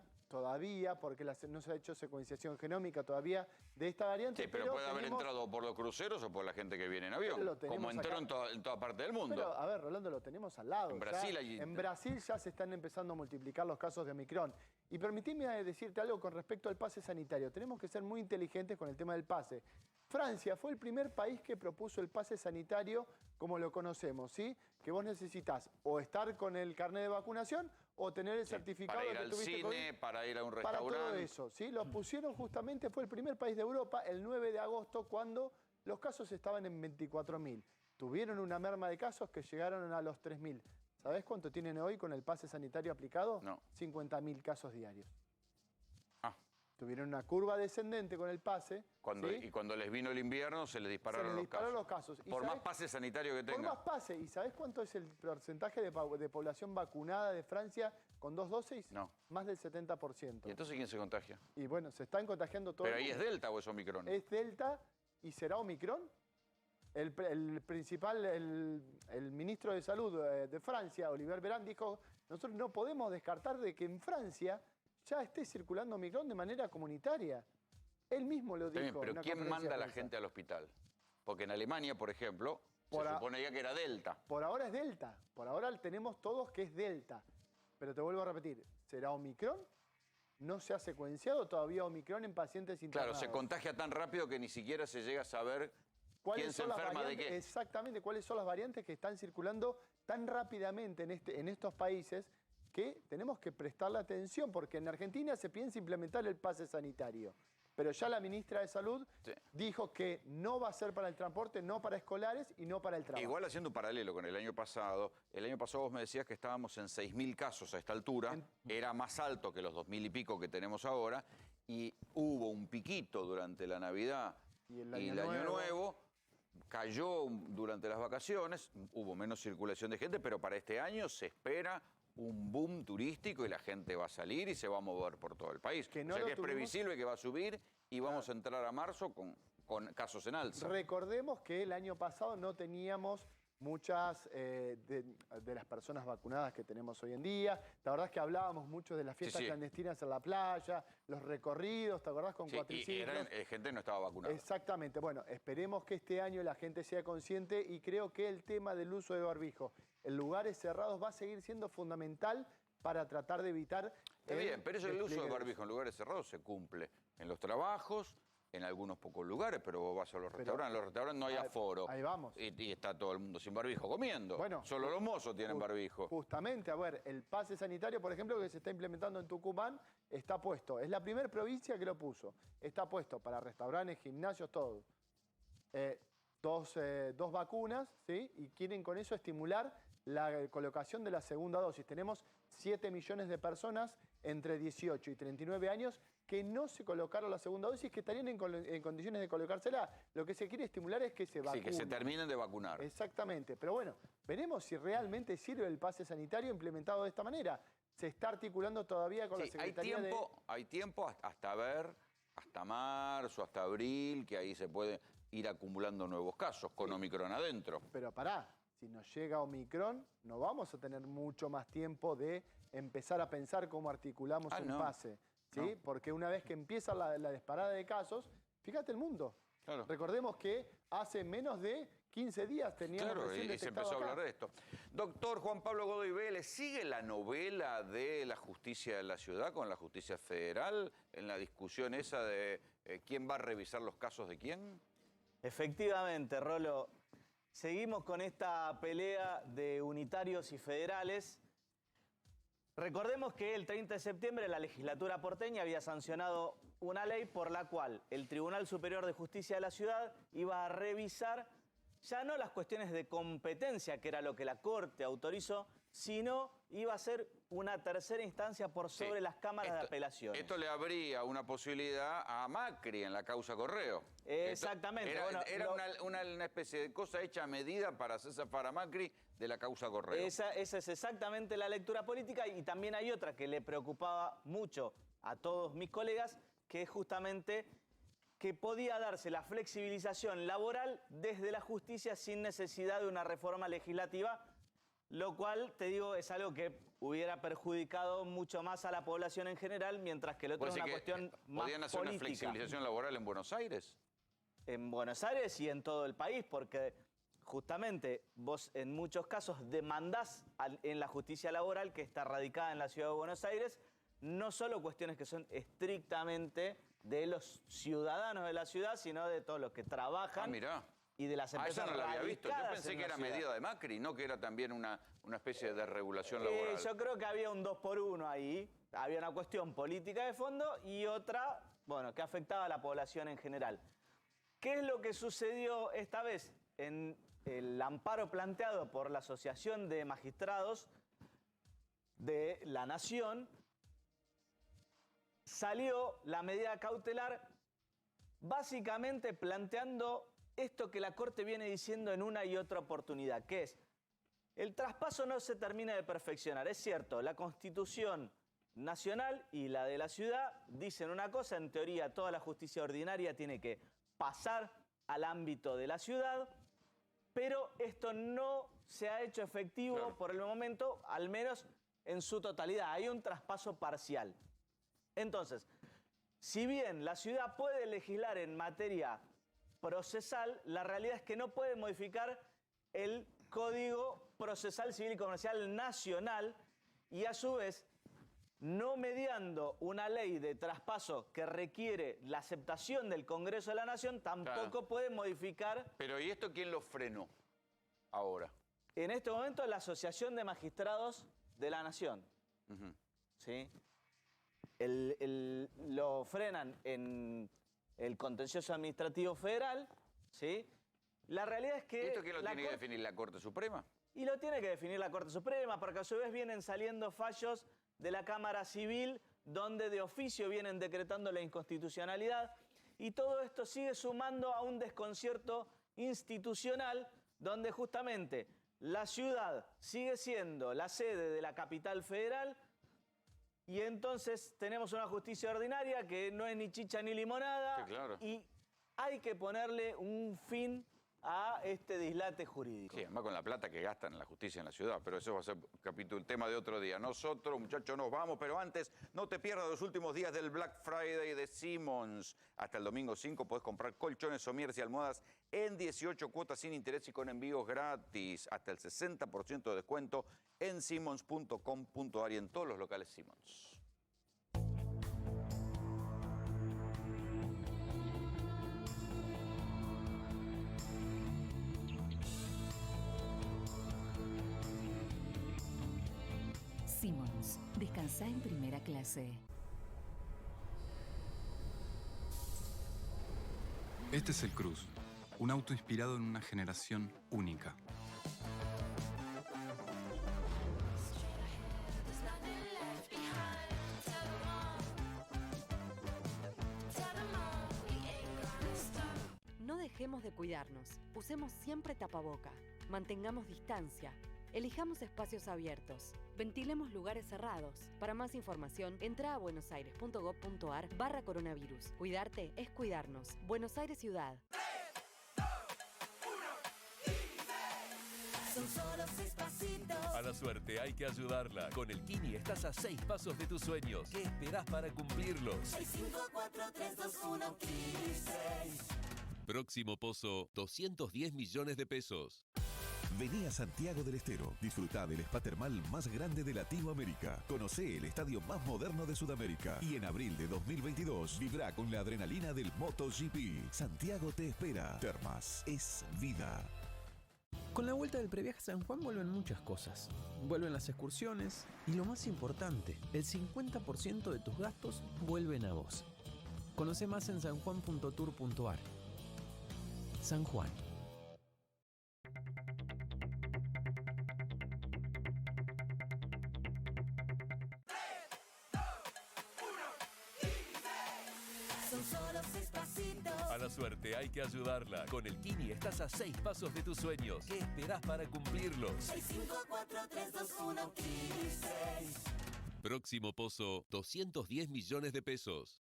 porque no se ha hecho secuenciación genómica todavía de esta variante. Sí, pero puede haber entrado por los cruceros o por la gente que viene en avión, como entró en toda parte del mundo. Pero, a ver, Rolando, lo tenemos al lado. En Brasil, en Brasil ya se están empezando a multiplicar los casos de Omicron. Y permitime decirte algo con respecto al pase sanitario. Tenemos que ser muy inteligentes con el tema del pase. Francia fue el primer país que propuso el pase sanitario como lo conocemos, ¿sí? Que vos necesitas o estar con el carnet de vacunación o tener el certificado para ir de que al tuviste cine, COVID, para ir a un para restaurante. todo eso, ¿sí? Lo pusieron justamente, fue el primer país de Europa el 9 de agosto cuando los casos estaban en 24.000. Tuvieron una merma de casos que llegaron a los 3.000. ¿Sabés cuánto tienen hoy con el pase sanitario aplicado? No. 50.000 casos diarios. Tuvieron una curva descendente con el pase. Y cuando les vino el invierno se les dispararon los casos. Por más pase sanitario que tenga. Por más pase. ¿Y sabés cuánto es el porcentaje de población vacunada de Francia con 2 dosis? No. Más del 70%. ¿Y entonces quién se contagia? Y bueno, se están contagiando todos. ¿Pero ahí es Delta o es Omicron? Es Delta y será Omicron. El principal, el ministro de Salud de Francia, Olivier Véran, dijo, nosotros no podemos descartar de que en Francia ya esté circulando Omicron de manera comunitaria. Él mismo lo dijo. Bien, pero ¿quién manda a la gente al hospital? Porque en Alemania, por ejemplo, se suponía que era Delta. Por ahora es Delta. Por ahora tenemos todos que es Delta. Pero te vuelvo a repetir, ¿será Omicron? No se ha secuenciado todavía Omicron en pacientes internados. Claro, se contagia tan rápido que ni siquiera se llega a saber quién se enferma de qué. Exactamente, cuáles son las variantes que están circulando tan rápidamente en estos países que tenemos que prestarle atención, porque en Argentina se piensa implementar el pase sanitario. Pero ya la ministra de Salud dijo que no va a ser para el transporte, no para escolares y no para el trabajo. Igual haciendo un paralelo con el año pasado vos me decías que estábamos en 6.000 casos a esta altura, era más alto que los 2.000 y pico que tenemos ahora, y hubo un piquito durante la Navidad y el Año Nuevo, cayó durante las vacaciones, hubo menos circulación de gente, pero para este año se espera un boom turístico y la gente va a salir y se va a mover por todo el país. O sea que es previsible que va a subir y vamos a entrar a marzo con casos en alza. Recordemos que el año pasado no teníamos muchas de las personas vacunadas que tenemos hoy en día. La verdad es que hablábamos mucho de las fiestas clandestinas en la playa, los recorridos, ¿te acordás? Con cuatriciclos. Y gente no estaba vacunada. Exactamente. Bueno, esperemos que este año la gente sea consciente y creo que el tema del uso de barbijo en lugares cerrados va a seguir siendo fundamental para tratar de evitar... Está bien, pero eso el uso de barbijo en lugares cerrados se cumple en los trabajos, en algunos pocos lugares, pero vos vas a los restaurantes. En los restaurantes no hay aforo. Ahí vamos. Y está todo el mundo sin barbijo comiendo. Bueno, solo los mozos tienen barbijo. Justamente, a ver, el pase sanitario, por ejemplo, que se está implementando en Tucumán, está puesto. Es la primera provincia que lo puso. Está puesto para restaurantes, gimnasios, todo. Dos vacunas, ¿sí? Y quieren con eso estimular la colocación de la segunda dosis. Tenemos 7 millones de personas entre 18 y 39 años que no se colocaron la segunda dosis, que estarían en condiciones de colocársela. Lo que se quiere estimular es que se vacunen. Sí, que se terminen de vacunar. Exactamente. Pero bueno, veremos si realmente sirve el pase sanitario implementado de esta manera. Se está articulando todavía con la Secretaría hay tiempo hasta ver, hasta marzo, hasta abril, que ahí se puede ir acumulando nuevos casos con Omicron adentro. Pero pará. Si nos llega Omicron, no vamos a tener mucho más tiempo de empezar a pensar cómo articulamos un pase. ¿Sí? No. Porque una vez que empieza la disparada de casos, fíjate el mundo. Claro. Recordemos que hace menos de 15 días teníamos recién y se empezó a hablar de esto. Doctor Juan Pablo Godoy Vélez, ¿sigue la novela de la justicia de la ciudad con la justicia federal en la discusión esa de quién va a revisar los casos de quién? Efectivamente, Rolo. Seguimos con esta pelea de unitarios y federales. Recordemos que el 30 de septiembre la legislatura porteña había sancionado una ley por la cual el Tribunal Superior de Justicia de la Ciudad iba a revisar ya no las cuestiones de competencia, que era lo que la Corte autorizó, sino iba a ser una tercera instancia por sobre las cámaras de apelaciones. Esto le abría una posibilidad a Macri en la causa Correo. Exactamente. Era una especie de cosa hecha a medida para hacer zafar a Macri de la causa Correo. Esa es exactamente la lectura política, y también hay otra que le preocupaba mucho a todos mis colegas, que es justamente que podía darse la flexibilización laboral desde la justicia sin necesidad de una reforma legislativa, lo cual, te digo, es algo que hubiera perjudicado mucho más a la población en general, mientras que el otro es una cuestión más ¿Podían hacer política. una flexibilización laboral en Buenos Aires? En Buenos Aires y en todo el país, porque justamente vos en muchos casos demandás en la justicia laboral, que está radicada en la ciudad de Buenos Aires, no solo cuestiones que son estrictamente de los ciudadanos de la ciudad, sino de todos los que trabajan. Y de las empresas esa no la había visto. Yo radicadas pensé en que la era ciudad. medida de Macri, no que era también una especie de regulación laboral. Yo creo que había un 2 por 1 ahí. Había una cuestión política de fondo y otra, bueno, que afectaba a la población en general. ¿Qué es lo que sucedió esta vez? En el amparo planteado por la Asociación de Magistrados de la Nación, salió la medida cautelar básicamente planteando esto que la Corte viene diciendo en una y otra oportunidad, que es, el traspaso no se termina de perfeccionar. Es cierto, la Constitución Nacional y la de la ciudad dicen una cosa, en teoría toda la justicia ordinaria tiene que pasar al ámbito de la ciudad, pero esto no se ha hecho efectivo por el momento, al menos en su totalidad. Hay un traspaso parcial. Entonces, si bien la ciudad puede legislar en materia procesal, la realidad es que no puede modificar el Código Procesal Civil y Comercial Nacional y a su vez, no mediando una ley de traspaso que requiere la aceptación del Congreso de la Nación, tampoco puede modificar... Pero ¿y esto quién lo frenó ahora? En este momento la Asociación de Magistrados de la Nación. ¿Sí? Lo frenan en el contencioso administrativo federal, ¿sí? La realidad es que... ¿Esto quién lo tiene que definir, la Corte Suprema? Y lo tiene que definir la Corte Suprema, porque a su vez vienen saliendo fallos de la Cámara Civil, donde de oficio vienen decretando la inconstitucionalidad, y todo esto sigue sumando a un desconcierto institucional, donde justamente la ciudad sigue siendo la sede de la capital federal, y entonces tenemos una justicia ordinaria que no es ni chicha ni limonada, y hay que ponerle un fin a este dislate jurídico. Sí, además con la plata que gastan en la justicia en la ciudad, pero eso va a ser un tema de otro día. Nosotros, muchachos, nos vamos, pero antes no te pierdas los últimos días del Black Friday de Simmons. Hasta el domingo 5 podés comprar colchones, somieres y almohadas en 18 cuotas sin interés y con envíos gratis. Hasta el 60% de descuento en simmons.com.ar y en todos los locales Simmons. Simmons, descansá en primera clase. Este es el Cruz, un auto inspirado en una generación única. No dejemos de cuidarnos. Usemos siempre tapaboca. Mantengamos distancia. Elijamos espacios abiertos. Ventilemos lugares cerrados. Para más información, entra a buenosaires.gov.ar/coronavirus. Cuidarte es cuidarnos. Buenos Aires Ciudad. Son solo 6 pasitos. A la suerte hay que ayudarla. Con el Kini estás a 6 pasos de tus sueños. ¿Qué esperás para cumplirlos? 6, 5, 4, 3, 2, 1, Kini 6. Próximo pozo, 210 millones de pesos. Vení a Santiago del Estero. Disfrutá del spa termal más grande de Latinoamérica. Conocé el estadio más moderno de Sudamérica. Y en abril de 2022, vibrá con la adrenalina del MotoGP. Santiago te espera. Termas es vida. Con la vuelta del previaje a San Juan vuelven muchas cosas. Vuelven las excursiones y lo más importante, el 50% de tus gastos vuelven a vos. Conoce más en sanjuan.tour.ar. San Juan. Son solo 6 pasitos. A la suerte hay que ayudarla. Con el Kini estás a 6 pasos de tus sueños. ¿Qué esperás para cumplirlos? 6, 5, 4, 3, 2, 1, Kini 6. Próximo pozo, 210 millones de pesos.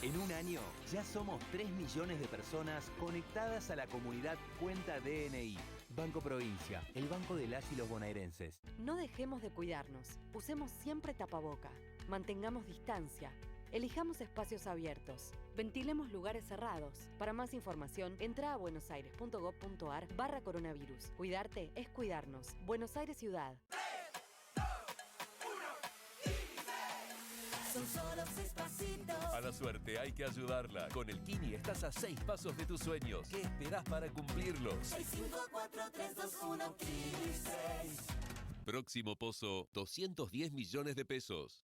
En un año ya somos 3 millones de personas conectadas a la comunidad Cuenta DNI. Banco Provincia, el banco de las y los bonaerenses. No dejemos de cuidarnos. Usemos siempre tapaboca. Mantengamos distancia. Elijamos espacios abiertos. Ventilemos lugares cerrados. Para más información, entra a buenosaires.gov.ar/coronavirus. Cuidarte es cuidarnos. Buenos Aires Ciudad. Son solo 6 pasitos. A la suerte hay que ayudarla. Con el Kini estás a 6 pasos de tus sueños. ¿Qué esperás para cumplirlos? 6, 5, 4, 3, 2, 1, Kini 6. Próximo pozo, 210 millones de pesos.